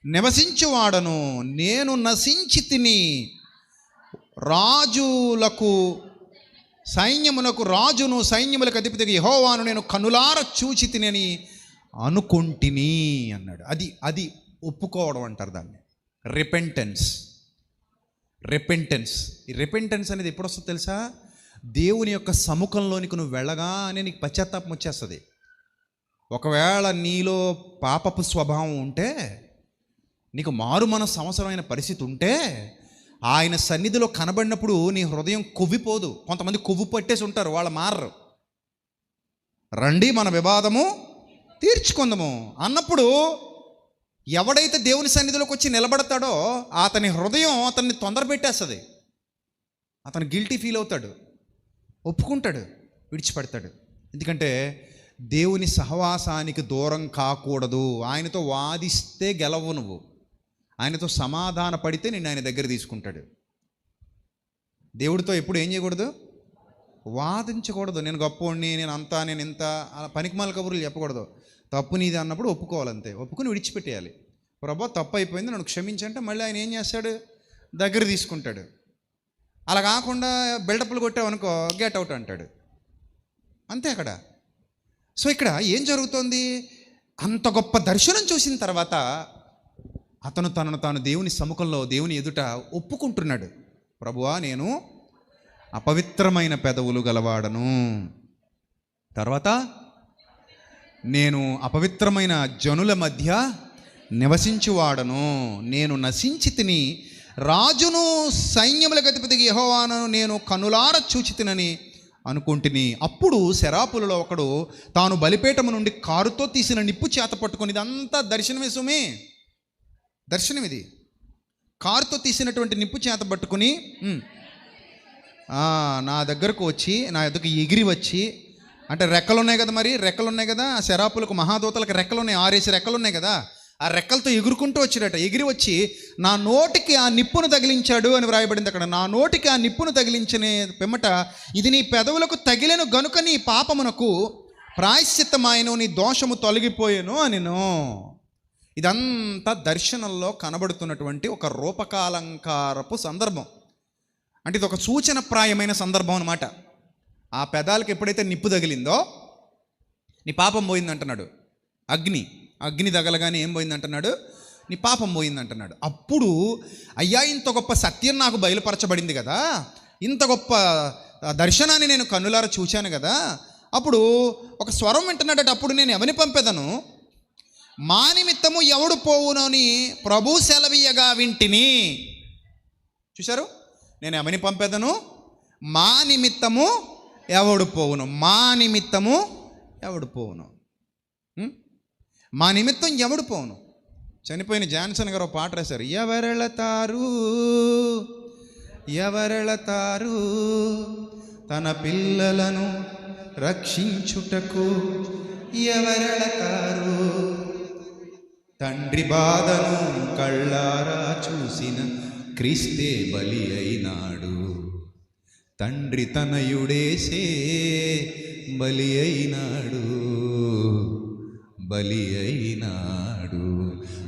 నివసించువాడను, నేను నశించి తిని, రాజులకు సైన్యమునకు రాజును, సైన్యములకు అధిపతికి యెహోవాను నేను కనులార చూచి తినని అనుకుంటిని అన్నాడు. అది ఒప్పుకోవడం అంటారు దాన్ని, రిపెంటెన్స్. ఈ రిపెంటెన్స్ అనేది ఎప్పుడు వస్తుందో తెలుసా? దేవుని యొక్క సముఖంలోనికి నువ్వు వెళ్ళగానే నీకు పశ్చాత్తాపం వచ్చేస్తుంది. ఒకవేళ నీలో పాపపు స్వభావం ఉంటే, నీకు మారు మనసు అవసరమైన పరిస్థితి ఉంటే, ఆయన సన్నిధిలో కనబడినప్పుడు నీ హృదయం కొవ్విపోదు. కొంతమంది కొవ్వు పట్టేసి ఉంటారు, వాళ్ళు మారరు. రండి మన వివాదము తీర్చుకుందాము అన్నప్పుడు ఎవడైతే దేవుని సన్నిధిలోకి వచ్చి నిలబడతాడో అతని హృదయం అతన్ని తొందర పెట్టేస్తుంది. అతను గిల్టీ ఫీల్ అవుతాడు, ఒప్పుకుంటాడు, విడిచిపెడతాడు. ఎందుకంటే దేవుని సహవాసానికి దూరం కాకూడదు. ఆయనతో వాదిస్తే గెలవు నువ్వు, ఆయనతో సమాధాన పడితే నిన్ను ఆయన దగ్గర తీసుకుంటాడు. దేవుడితో ఎప్పుడు ఏం చేయకూడదు? వాదించకూడదు. నేను గొప్పోడిని, నేను అంతా, నేను ఇంత, అలా పనికిమాల కబుర్లు చెప్పకూడదు. తప్పు నీది అన్నప్పుడు ఒప్పుకోవాలంతే, ఒప్పుకుని విడిచిపెట్టేయాలి. ప్రభా తప్పు అయిపోయింది, నన్ను క్షమించంటే మళ్ళీ ఆయన ఏం చేస్తాడు? దగ్గర తీసుకుంటాడు. అలా కాకుండా బిల్డప్లు కొట్టావనుకో గెట్ అవుట్ అంటాడు, అంతే అక్కడ. సో ఇక్కడ ఏం జరుగుతోంది? అంత గొప్ప దర్శనం చూసిన తర్వాత అతను తనను తాను దేవుని సముఖంలో, దేవుని ఎదుట ఒప్పుకుంటున్నాడు. ప్రభువా నేను అపవిత్రమైన పెదవులు గలవాడను, తర్వాత నేను అపవిత్రమైన జనుల మధ్య నివసించువాడను, నేను నశించి తిని, రాజును సైన్యములకు అధిపతికి యెహోవాను నేను కనులార చూచి తినని అనుకుంటుని. అప్పుడు శరాపులలో ఒకడు తాను బలిపీఠము నుండి కారుతో తీసిన నిప్పు చేత పట్టుకొని, ఇదంతా దర్శనమే సుమే, దర్శనం ఇది. కారుతో తీసినటువంటి నిప్పు చేత పట్టుకుని నా దగ్గరకు వచ్చి, నా దగ్గరకు ఎగిరి వచ్చి, అంటే రెక్కలు ఉన్నాయి కదా, మరి రెక్కలు ఉన్నాయి కదా ఆ శరాపులకు, మహాదూతలకు రెక్కలు ఉన్నాయి, 6 రెక్కలు ఉన్నాయి కదా, ఆ రెక్కలతో ఎగురుకుంటూ వచ్చాడట. ఎగిరి వచ్చి నా నోటికి ఆ నిప్పును తగిలించాడు అని వ్రాయబడింది అక్కడ. నా నోటికి ఆ నిప్పును తగిలించిన పిమ్మట, ఇది నీ పెదవులకు తగిలేను గనుక నీ పాపమునకు ప్రాయశ్చిత్తమాయను, నీ దోషము తొలగిపోయేను అనిను. ఇదంతా దర్శనంలో కనబడుతున్నటువంటి ఒక రూపకాలంకారపు సందర్భం. అంటే ఇది ఒక సూచనప్రాయమైన సందర్భం అన్నమాట. ఆ పెదాలకు ఎప్పుడైతే నిప్పు తగిలిందో నీ పాపం పోయిందంటున్నాడు. అగ్ని తగలగానే ఏం పోయిందంటున్నాడు? నీ పాపం పోయిందంటున్నాడు. అప్పుడు అయ్యా ఇంత గొప్ప సత్యం నాకు బయలుపరచబడింది కదా, ఇంత గొప్ప దర్శనాన్ని నేను కన్నులారా చూశాను కదా. అప్పుడు ఒక స్వరం వింటున్నాడట. అప్పుడు నేను ఎవరిని పంపెదను, మా నిమిత్తము ఎవడు పోవునని ప్రభు సెలవీయగా వింటిని. చూశారు? నేను ఎవరిని పంపెదను, మా నిమిత్తము ఎవడు పోవును, మా నిమిత్తము ఎవడు పోవును, మా నిమిత్తం ఎవడు పోవును. చనిపోయిన జాన్సన్ గారు పాట రాశారు, ఎవరెళతారు తన పిల్లలను రక్షించుటకు, ఎవరెళతారు తండ్రి బాధను కళ్ళారా చూసిన క్రీస్తే బలి అయినాడు, తండ్రి తనయుడేసే బలి అయినాడు,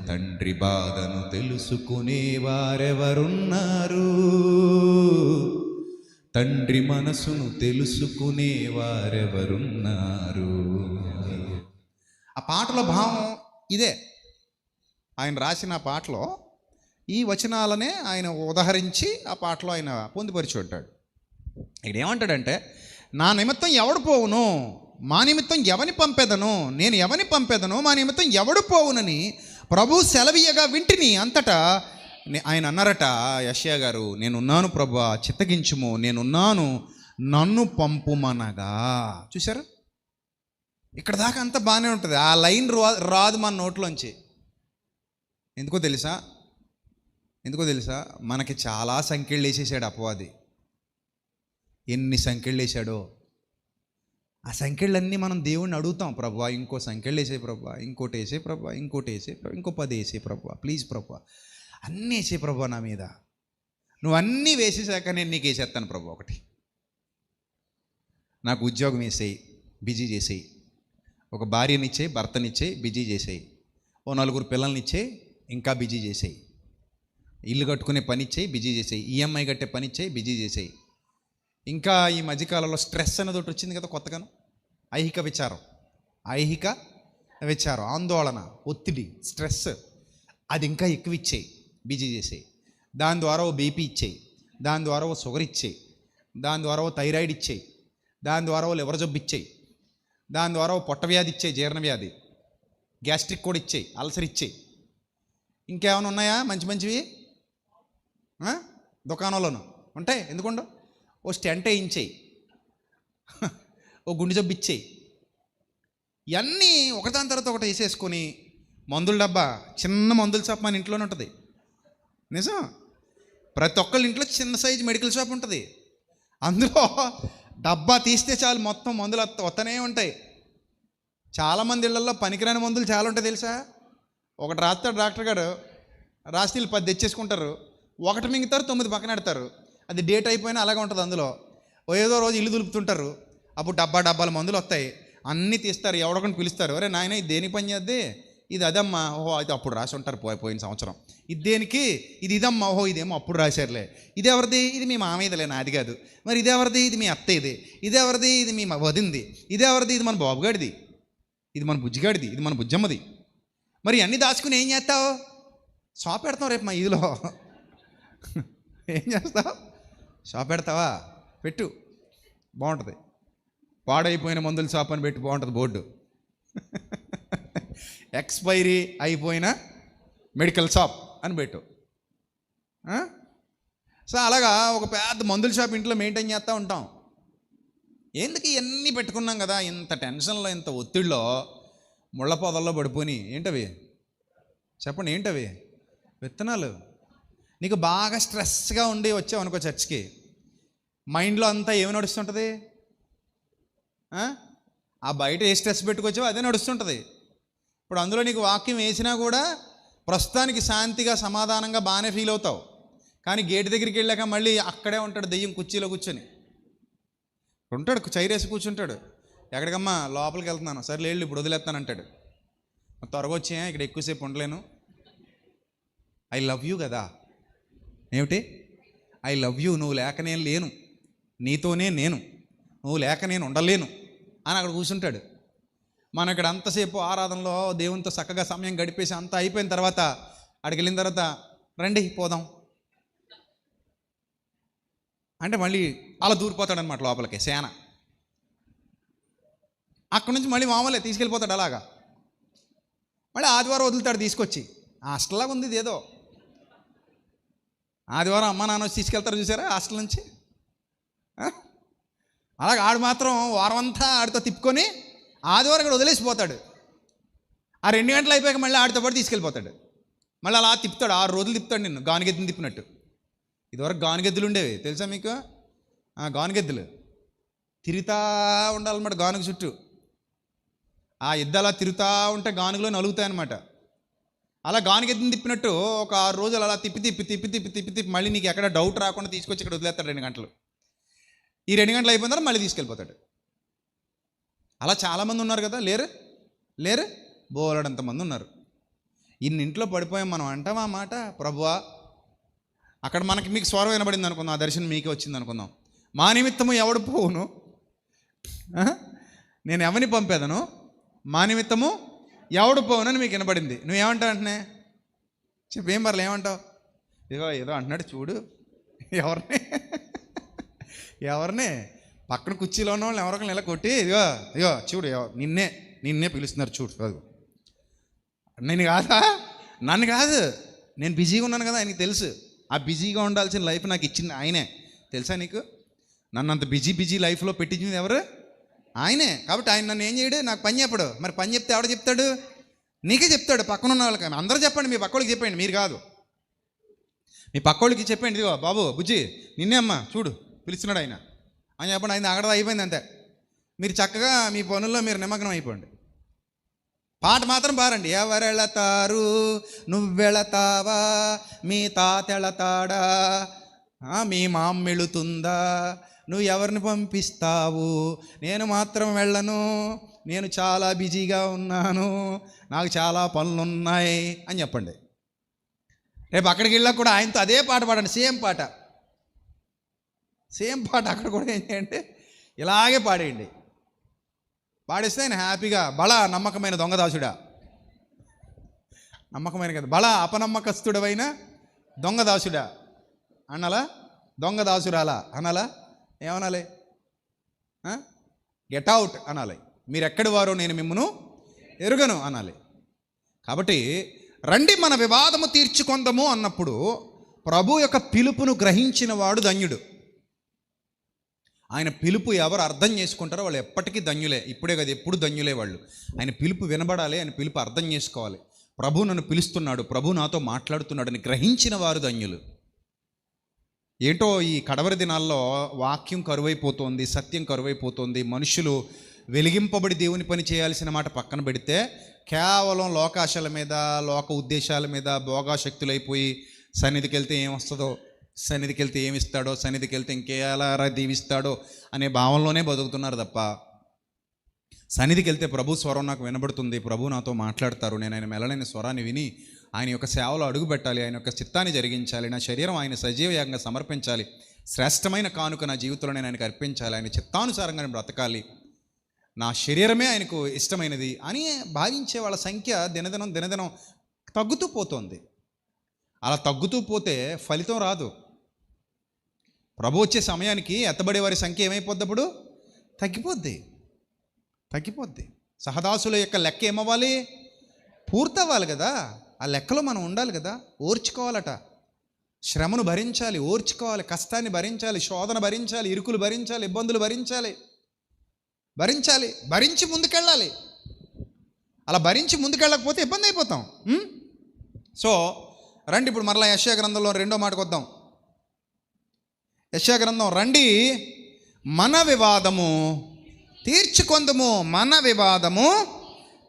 తండ్రి బాధను తెలుసుకునే వారెవరున్నారు, తండ్రి మనసును తెలుసుకునే వారెవరున్నారు. ఆ పాటలో భావం ఇదే. ఆయన రాసిన పాటలో ఈ వచనాలనే ఆయన ఉదహరించి ఆ పాటలో ఆయన పొందుపరిచి ఉంటాడు. ఇక్కడ ఏమంటాడంటే, నా నిమిత్తం ఎవడు పోవును, మా నిమిత్తం ఎవని పంపెదను, నేను ఎవని పంపెదను, మా నిమిత్తం ఎవడు పోవునని ప్రభు సెలవీయగా వింటిని. అంతటా ఆయన అన్నారట యెషయా గారు, నేనున్నాను ప్రభువా చిత్తగించుము, నేనున్నాను నన్ను పంపుమనగా. చూసారు, ఇక్కడ దాకా అంతా బాగానే ఉంటుంది. ఆ లైన్ రాదు మన నోట్లోంచి. ఎందుకో తెలుసా మనకి చాలా సంఖ్యలు వేసేసాడు అపవాది. ఎన్ని సంఖ్యలు వేసాడో ఆ సంఖ్యలన్నీ మనం దేవుణ్ణి అడుగుతాం, ప్రభువా ఇంకో సంఖ్యలు వేసే ప్రభువా, ఇంకోటి వేసే ప్రభువా, ఇంకోటి వేసే ఇంకో 10 వేసే ప్రభువా, ప్లీజ్ ప్రభువా, అన్నీ వేసే ప్రభువా నా మీద. నువ్వు అన్నీ వేసేసాక నేను నీకు వేసేస్తాను ప్రభు. ఒకటి, నాకు ఉద్యోగం వేసేయి, బిజీ చేసేయి. ఒక భార్యనిచ్చేయి, భర్తనిచ్చేయి, బిజీ చేసేయి. ఓ 4 పిల్లల్నిచ్చేయి, ఇంకా బిజీ చేసేయి. ఇల్లు కట్టుకునే పని ఇచ్చేయి, బిజీ చేసేయి. ఈఎంఐ కట్టే పని ఇచ్చేయి, బిజీ చేసేయి. ఇంకా ఈ మధ్యకాలంలో స్ట్రెస్ అనేది ఒకటి వచ్చింది కదా కొత్తగాను. ఐహిక విచారం, ఆందోళన, ఒత్తిడి, స్ట్రెస్, అది ఇంకా ఎక్కువ ఇచ్చేయి, బిజీ చేసేయి. దాని ద్వారా ఓ బీపీ ఇచ్చేయి, దాని ద్వారా ఓ షుగర్ ఇచ్చేయి, దాని ద్వారా ఓ థైరాయిడ్ ఇచ్చేయి, దాని ద్వారా ఓ లివర్ జబ్బు ఇచ్చేయి, దాని ద్వారా ఓ పొట్ట వ్యాధి ఇచ్చేయి, జీర్ణ వ్యాధి, గ్యాస్ట్రిక్ కూడా ఇచ్చేయి, అల్సర్ ఇచ్చేయి. ఇంకేమైనా ఉన్నాయా మంచివి? దుకాణంలోనూ ఉంటాయి, ఎందుకుండవు? ఓ స్టెంట్ వేయించేయి, ఓ గుండె జబ్బు ఇచ్చేయి. ఇవన్నీ ఒకదాని తర్వాత ఒకటి వేసేసుకొని మందుల డబ్బా, చిన్న మందుల షాప్ మన ఇంట్లోనే ఉంటుంది. నిజం, ప్రతి ఒక్కళ్ళ ఇంట్లో చిన్న సైజు మెడికల్ షాప్ ఉంటుంది. అందులో డబ్బా తీస్తే చాలు మొత్తం మందులు వస్తూనే ఉంటాయి. చాలామంది ఇళ్లలో పనికిరాని మందులు చాలా ఉంటాయి తెలుసా. ఒకటి రాస్తాడు డాక్టర్ గారు, రాసి వీళ్ళు 10 తెచ్చేసుకుంటారు. ఒకటి మింగుతారు, 9 పక్కన పెడతారు. అది డేట్ అయిపోయినా అలాగే ఉంటుంది. అందులో ఏదో రోజు ఇల్లు దులుపుతుంటారు, అప్పుడు డబ్బాల మందులు వస్తాయి. అన్నీ తీస్తారు, ఎవడొకని పిలుస్తారు, అరే నాయన ఇది దేనికి పని చేద్ది, ఇది అదమ్మా, ఓహో అయితే అప్పుడు రాసి ఉంటారు పోయిన సంవత్సరం. ఇది దేనికి, ఇది ఇదమ్మా, ఓహో ఇదేమో అప్పుడు రాశారులే. ఇది ఎవరిది, ఇది మీ మామయ్యదిలే, నాది కాదు. మరి ఇది ఎవరిది, ఇది మీ అత్తయ్యది. ఇది ఎవరిది, ఇది మీ వదింది. ఇది ఎవరిది, ఇది మన బాబుగాడిది, ఇది మన బుజ్జిగాడిది, ఇది మన బుజ్జమ్మది. మరి అన్నీ దాచుకుని ఏం చేస్తావు? షాప్ పెడతావు రేపు మా ఇదిలో. ఏం చేస్తావు? షాప్ పెడతావా? పెట్టు, బాగుంటుంది. పాడైపోయిన మందుల షాప్ అని పెట్టి బాగుంటుంది బోర్డు. ఎక్స్పైరీ అయిపోయిన మెడికల్ షాప్ అని పెట్టు. సో అలాగా ఒక పెద్ద మందుల షాప్ ఇంట్లో మెయింటైన్ చేస్తూ ఉంటాం. ఎందుకు ఇవన్నీ పెట్టుకున్నాం కదా, ఇంత టెన్షన్లో, ఇంత ఒత్తిడిలో ముళ్ళ పొదల్లో పడిపోయి. ఏంటవి చెప్పండి, ఏంటవి? విత్తనాలు. నీకు బాగా స్ట్రెస్గా ఉండి వచ్చావు అనుకో చర్చ్కి, మైండ్లో అంతా ఏమి నడుస్తుంటుంది? ఆ బయట ఏ స్ట్రెస్ పెట్టుకొచ్చావో అదే నడుస్తుంటుంది. ఇప్పుడు అందులో నీకు వాక్యం వేసినా కూడా ప్రస్తుతానికి శాంతిగా, సమాధానంగా బాగానే ఫీల్ అవుతావు. కానీ గేటు దగ్గరికి వెళ్ళాక మళ్ళీ అక్కడే ఉంటాడు దెయ్యం, కుర్చీలో కూర్చొని ఉంటాడు, చైరేసి కూర్చుంటాడు. ఎక్కడికమ్మా? లోపలికి వెళ్తున్నాను. సరే లేళ్ళు, ఇప్పుడు వదిలేస్తానంటాడు. త్వరగా వచ్చా, ఇక్కడ ఎక్కువసేపు ఉండలేను. ఐ లవ్ యూ కదా. ఏమిటి? ఐ లవ్ యూ, నువ్వు లేక నేను లేను, నీతోనే నేను, నువ్వు లేక నేను ఉండలేను అని అక్కడ కూర్చుంటాడు. మనం ఇక్కడ అంతసేపు ఆరాధనలో దేవునితో చక్కగా సమయం గడిపేసి అంతా అయిపోయిన తర్వాత అక్కడికి వెళ్ళిన తర్వాత రండి పోదాం అంటే మళ్ళీ అలా దూరిపోతాడనమాట లోపలికి సేన. అక్కడి నుంచి మళ్ళీ మామూలే తీసుకెళ్ళిపోతాడు. అలాగా మళ్ళీ ఆదివారం వదులుతాడు తీసుకొచ్చి. హాస్టల్లాగా ఉంది ఇది ఏదో. ఆదివారం అమ్మ నాన్న వచ్చి తీసుకెళ్తారు చూసారా హాస్టల్ నుంచి. అలాగే ఆడు మాత్రం వారం అంతా ఆడితో తిప్పుకొని ఆదివారం ఇక్కడ వదిలేసిపోతాడు. ఆ 2 గంటలు అయిపోయాక మళ్ళీ ఆడితో పాటు తీసుకెళ్ళిపోతాడు. మళ్ళీ అలా తిప్పుతాడు, 6 రోజులు తిప్పుతాడు నిన్ను, గానుగెద్దుని తిప్పినట్టు. ఇదివరకు గానుగెద్దులు ఉండేవి తెలుసా మీకు? గానుగెద్దులు తిరుగుతూ ఉండాలన్నమాట గానుగ చుట్టూ. ఆ ఎద్దు అలా తిరుగుతూ ఉంటే గానుగలో నలుగుతాయన్నమాట. అలా గానుగెద్దుని తిప్పినట్టు ఒక 6 రోజులు అలా తిప్పి మళ్ళీ నీకు ఎక్కడ డౌట్ రాకుండా తీసుకొచ్చి ఇక్కడ వదిలేస్తాడు 2 గంటలు. ఈ 2 గంటలు అయిపోయిన తర్వాత మళ్ళీ తీసుకెళ్ళిపోతాడు. అలా చాలామంది ఉన్నారు కదా. లేరు బోలెడంతమంది ఉన్నారు. ఇన్నింట్లో పడిపోయాం మనం. అంటామా మాట, ప్రభువా అక్కడ మీకు స్వరం వినబడింది అనుకుందాం, ఆ దర్శనం మీకే వచ్చింది అనుకుందాం. మా నిమిత్తము ఎవడు పోవును, నేను ఎవరిని పంపేదను, మా నిమిత్తము ఎవడు పోవునని మీకు వినబడింది. నువ్వేమంటావు అంటనే చెప్పు, ఏం పర్లేదు, ఏమంటావు? ఏదో అంటున్నాడు చూడు. ఎవరిని పక్కన కుర్చీలో ఉన్న వాళ్ళు ఎవరికైనా ఇలా కొట్టి ఇగో చూడు నిన్నే పిలుస్తున్నారు చూడు. నేను కాదా, నన్ను కాదు, నేను బిజీగా ఉన్నాను కదా ఆయనకి తెలుసు. ఆ బిజీగా ఉండాల్సిన లైఫ్ నాకు ఇచ్చింది ఆయనే. తెలుసా నీకు? నన్ను అంత బిజీ లైఫ్లో పెట్టించింది ఎవరు? ఆయనే. కాబట్టి ఆయన నన్ను ఏం చేయడు, నాకు పని చెప్పడు. మరి పని చెప్తే ఎవడ చెప్తాడు? నీకే చెప్తాడు, పక్కన ఉన్న వాళ్ళకి. అందరూ చెప్పండి, మీ పక్కోళ్ళకి చెప్పండి, మీరు కాదు. మీ పక్కోళ్ళకి చెప్పండి, ఇదిగో బాబు బుజ్జి నిన్నే అమ్మ చూడు పిలుస్తున్నాడు ఆయన అని చెప్పండి. ఆయన అక్కడ అయిపోయింది అంతే. మీరు చక్కగా మీ పనుల్లో మీరు నిమగ్నం అయిపోండి. పాట మాత్రం పారండి. ఎవరెళతారు నువ్వెళతావా, మీ తాతెళతాడా, మీ మామ్మెళుతుందా, నువ్వు ఎవరిని పంపిస్తావు, నేను మాత్రం వెళ్ళను, నేను చాలా బిజీగా ఉన్నాను, నాకు చాలా పనులున్నాయి అని చెప్పండి. రేపు అక్కడికి వెళ్ళాక కూడా ఆయనతో అదే పాట పాడండి. సేమ్ పాట అక్కడ కూడా ఏం చేయండి, ఇలాగే పాడేయండి. పాడిస్తే ఆయన హ్యాపీగా బలా నమ్మకమైన దొంగదాసుడా, నమ్మకమైన కదా, బలా అపనమ్మకస్తుడవైన దొంగదాసుడా అనాలా, దొంగదాసురాలా అనాలా, ఏమనాలి? గెట్ అవుట్ అనాలి. మీరు ఎక్కడి వారో నేను మిమ్మును ఎరుగను అనాలి. కాబట్టి రండి మన వివాదము తీర్చుకొందము అన్నప్పుడు ప్రభు యొక్క పిలుపును గ్రహించిన వాడు ధన్యుడు. ఆయన పిలుపు ఎవరు అర్థం చేసుకుంటారో వాళ్ళు ఎప్పటికీ ధన్యులే. ఇప్పుడే కదా, ఎప్పుడు ధన్యులే వాళ్ళు. ఆయన పిలుపు వినబడాలి, ఆయన పిలుపు అర్థం చేసుకోవాలి. ప్రభు నన్ను పిలుస్తున్నాడు, ప్రభు నాతో మాట్లాడుతున్నాడు అని గ్రహించిన వారు ధన్యులు. ఏంటో ఈ కడవరి దినాల్లో వాక్యం కరువైపోతుంది, సత్యం కరువైపోతుంది. మనుషులు వెలిగింపబడి దేవుని పని చేయాల్సిన మాట పక్కన పెడితే కేవలం లోకాశల మీద, లోక ఉద్దేశాల మీద భోగాశక్తులైపోయి సన్నిధికి వెళ్తే ఏమొస్తుందో, సన్నిధికి వెళ్తే ఏమిస్తాడో, సన్నిధికి వెళ్తే ఇంకేలా దీవిస్తాడో అనే భావంలోనే బతుకుతున్నారు తప్ప, సన్నిధికి వెళ్తే ప్రభు స్వరం నాకు వినబడుతుంది, ప్రభు నాతో మాట్లాడతారు, నేను ఆయన మెలనైన స్వరాన్ని విని ఆయన యొక్క సేవలో అడుగు పెట్టాలి, ఆయన యొక్క చిత్తాన్ని జరిగించాలి, నా శరీరం ఆయన సజీవయాగంగా సమర్పించాలి, శ్రేష్టమైన కానుక నా జీవితంలో నేను ఆయనకు అర్పించాలి, ఆయన చిత్తానుసారంగా నేను బ్రతకాలి, నా శరీరమే ఆయనకు ఇష్టమైనది అని భావించే వాళ్ళ సంఖ్య దినదినం తగ్గుతూ పోతుంది. అలా తగ్గుతూ పోతే ఫలితం రాదు. ప్రభు వచ్చే సమయానికి ఎత్తబడే వారి సంఖ్య ఏమైపోద్ది? అప్పుడు తగ్గిపోద్ది. సహదాసుల యొక్క లెక్క ఏమవ్వాలి? పూర్తవ్వాలి కదా. ఆ లెక్కలో మనం ఉండాలి కదా. ఓర్చుకోవాలట, శ్రమను భరించాలి, ఓర్చుకోవాలి, కష్టాన్ని భరించాలి, శోధన భరించాలి, ఇరుకులు భరించాలి, ఇబ్బందులు భరించాలి, భరించి ముందుకెళ్ళాలి. అలా భరించి ముందుకెళ్ళకపోతే ఇబ్బంది అయిపోతాం. సో రండి ఇప్పుడు మరలా యెషయా గ్రంథంలో 2వ మాటకు వద్దాం. యెషయా గ్రంథం, రండి మన వివాదము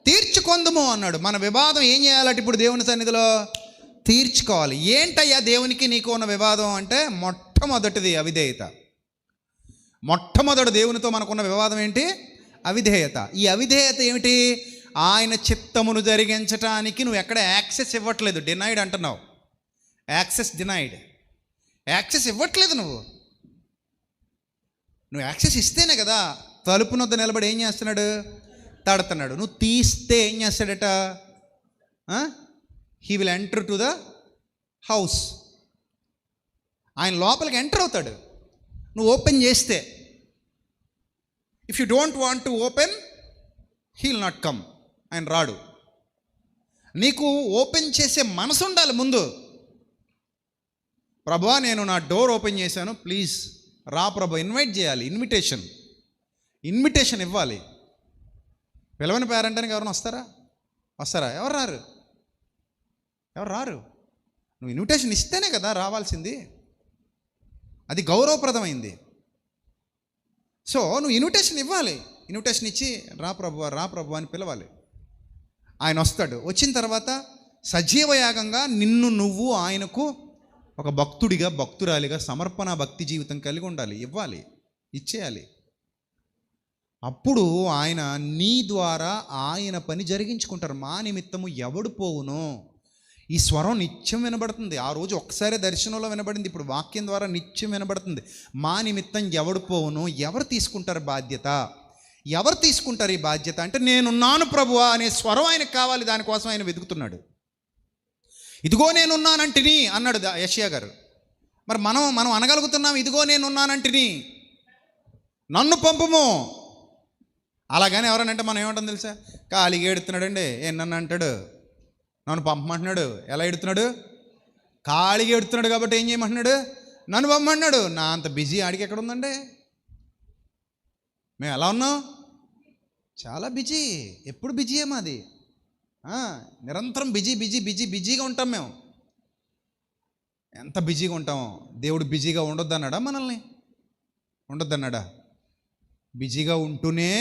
తీర్చుకొందుము అన్నాడు. మన వివాదం ఏం చేయాలంటే ఇప్పుడు దేవుని సన్నిధిలో తీర్చుకోవాలి. ఏంటయ్యా దేవునికి నీకు ఉన్న వివాదం అంటే, మొట్టమొదటిది అవిధేయత. మొట్టమొదటి దేవునితో మనకున్న వివాదం ఏంటి? అవిధేయత. ఈ అవిధేయత ఏమిటి? ఆయన చిత్తమును జరిగించటానికి నువ్వు ఎక్కడ యాక్సెస్ ఇవ్వట్లేదు. డినైడ్ అంటున్నావు, యాక్సెస్ ఇవ్వట్లేదు. నువ్వు యాక్సెస్ ఇస్తేనే కదా తలుపునొద్ద నిలబడి ఏం చేస్తున్నాడు? తడుతున్నాడు. నువ్వు తీస్తే ఏం చేస్తాడట? He will enter to the house. ఆయన లోపలికి ఎంటర్ అవుతాడు నువ్వు ఓపెన్ చేస్తే. If you don't want to open, he will not come. ఆయన రాడు. నీకు ఓపెన్ చేసే మనసు ఉండాలి ముందు. ప్రభువా నేను నా డోర్ ఓపెన్ చేశాను, ప్లీజ్ రా ప్రభు. ఇన్వైట్ చేయాలి. ఇన్విటేషన్ ఇవ్వాలి. పిలవని పేరెంటానికి ఎవరైనా వస్తారా? ఎవరు రారు. నువ్వు ఇన్విటేషన్ ఇస్తేనే కదా రావాల్సింది. అది గౌరవప్రదమైంది. సో నువ్వు ఇన్విటేషన్ ఇవ్వాలి. ఇన్విటేషన్ ఇచ్చి రా ప్రభు అని పిలవాలి. ఆయన వస్తాడు. వచ్చిన తర్వాత సజీవయాగంగా నిన్ను నువ్వు ఆయనకు ఒక భక్తుడిగా, భక్తురాలిగా సమర్పణ భక్తి జీవితం కలిగి ఉండాలి. ఇచ్చేయాలి. అప్పుడు ఆయన నీ ద్వారా ఆయన పని జరిగించుకుంటారు. మా నిమిత్తము ఎవడు పోవును? ఈ స్వరం నిత్యం వినబడుతుంది. ఆ రోజు ఒక్కసారి దర్శనంలో వినబడింది, ఇప్పుడు వాక్యం ద్వారా నిత్యం వినబడుతుంది. మా నిమిత్తం ఎవడు పోవును? ఎవరు తీసుకుంటారు బాధ్యత? ఎవరు తీసుకుంటారు ఈ బాధ్యత అంటే, నేనున్నాను ప్రభువా అనే స్వరం ఆయనకు కావాలి. దానికోసం ఆయన వెతుకుతున్నాడు. ఇదిగో నేనున్నానంటిని అన్నాడు యెషయా గారు. మరి మనం అనగలుగుతున్నాం, ఇదిగో నేనున్నానంటిని, నన్ను పంపుము. అలాగని ఎవరనంటే మనం ఏమంటాం తెలుసా? ఖాళీగా ఎడుతున్నాడండి, నన్ను అంటాడు, నన్ను పంపమంటున్నాడు. ఎలా ఎడుతున్నాడు? ఖాళీగా ఎడుతున్నాడు కాబట్టి ఏం చేయమంటున్నాడు? నన్ను పంపమన్నాడు. నా అంత బిజీ ఆడికి ఎక్కడ ఉందండి? మేము ఎలా ఉన్నాం? చాలా బిజీ. ఎప్పుడు బిజీయే మాది. నిరంతరం బిజీగా ఉంటాం మేము. ఎంత బిజీగా ఉంటాం. దేవుడు బిజీగా ఉండొద్దన్నాడా మనల్ని? ఉండొద్దన్నాడా? బిజీగా ఉంటూనే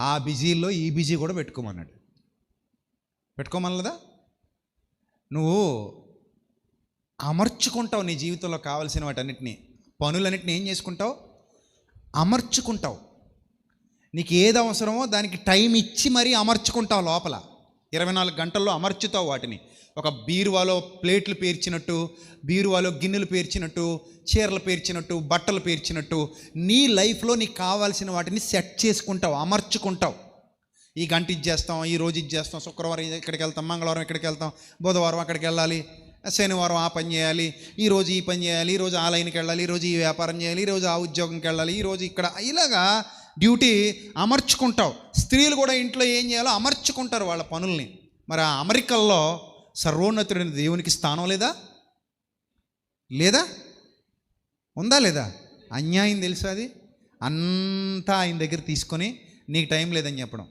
ఆ బిజీల్లో ఈ బిజీ కూడా పెట్టుకోమన్నాడు. పెట్టుకోమన్నదా? నువ్వు అమర్చుకుంటావు నీ జీవితంలో కావాల్సిన వాటన్నిటినీ, పనులన్నిటిని ఏం చేసుకుంటావు? అమర్చుకుంటావు. నీకు ఏది అవసరమో దానికి టైం ఇచ్చి మరీ అమర్చుకుంటావు. లోపల 24 గంటల్లో అమర్చుతావు వాటిని. ఒక బీరువాలో ప్లేట్లు పేర్చినట్టు, బీరువాలో గిన్నెలు పేర్చినట్టు, చీరలు పేర్చినట్టు, బట్టలు పేర్చినట్టు నీ లైఫ్లో నీకు కావాల్సిన వాటిని సెట్ చేసుకుంటావు, అమర్చుకుంటావు. ఈ గంట ఇచ్చేస్తాం, ఈ రోజు ఇచ్చేస్తాం, శుక్రవారం ఇక్కడికి వెళ్తాం, మంగళవారం ఇక్కడికి వెళ్తాం, బుధవారం అక్కడికి వెళ్ళాలి, శనివారం ఆ పని చేయాలి, ఈరోజు ఈ పని చేయాలి, ఈరోజు ఆ లైన్కి వెళ్ళాలి, ఈరోజు ఈ వ్యాపారం చేయాలి, ఈరోజు ఆ ఉద్యోగంకి వెళ్ళాలి, ఈరోజు ఇక్కడ, ఇలాగా డ్యూటీ అమర్చుకుంటావు. స్త్రీలు కూడా ఇంట్లో ఏం చేయాలో అమర్చుకుంటారు వాళ్ళ పనుల్ని. మరి ఆ అమరికల్లో సర్వోన్నతుడైన దేవునికి స్థానం లేదా? లేదా? ఉందా లేదా? అన్యాయం తెలుసా? అది అంతా ఆయన దగ్గర తీసుకొని నీకు టైం లేదని చెప్పడం.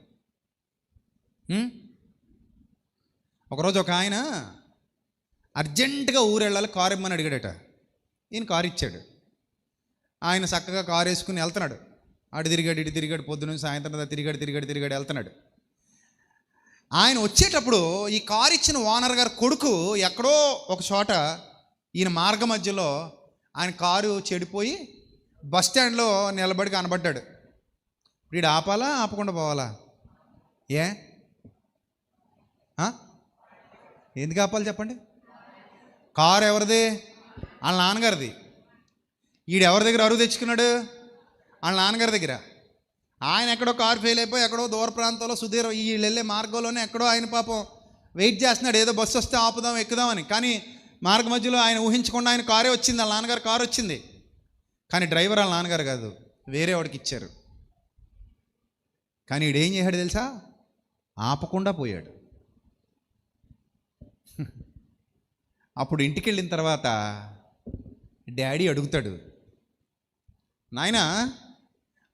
ఒకరోజు ఒక ఆయన అర్జెంటుగా ఊరు వెళ్ళాలి, కారు ఇమ్మని అడిగాడట. ఈయన కారు ఇచ్చాడు. ఆయన చక్కగా కారు వేసుకుని వెళ్తున్నాడు. అటు తిరిగాడు, ఇటు తిరిగాడు, పొద్దున్న సాయంత్రం తిరిగాడు వెళ్తున్నాడు. ఆయన వచ్చేటప్పుడు ఈ కారు ఇచ్చిన ఓనర్ గారు కొడుకు ఎక్కడో ఒక చోట ఈయన మార్గ మధ్యలో ఆయన కారు చెడిపోయి బస్ స్టాండ్లో నిలబడి కనబడ్డాడు. వీడు ఆపాలా, ఆపకుండా పోవాలా? ఎందుకు ఆపాలి చెప్పండి? కారు ఎవరిది? వాళ్ళ నాన్నగారిది. వీడు ఎవరి దగ్గర అరువు తెచ్చుకున్నాడు? వాళ్ళ నాన్నగారి దగ్గర. ఆయన ఎక్కడో కారు ఫెయిల్ అయిపోయి ఎక్కడో దూర ప్రాంతంలో సుదీర్ వీళ్ళు వెళ్ళే మార్గంలోనే ఎక్కడో ఆయన పాపం వెయిట్ చేస్తున్నాడు, ఏదో బస్సు వస్తే ఆపుదాం ఎక్కుదామని. కానీ మార్గ మధ్యలో ఆయన ఊహించకుండా ఆయన కారే వచ్చింది, వాళ్ళ నాన్నగారు కారు వచ్చింది. కానీ డ్రైవర్ వాళ్ళ నాన్నగారు కాదు, వేరే వాడికి ఇచ్చారు. కానీ వీడేం చేశాడు తెలుసా? ఆపకుండా పోయాడు. అప్పుడు ఇంటికి వెళ్ళిన తర్వాత డాడీ అడుగుతాడు, నాయనా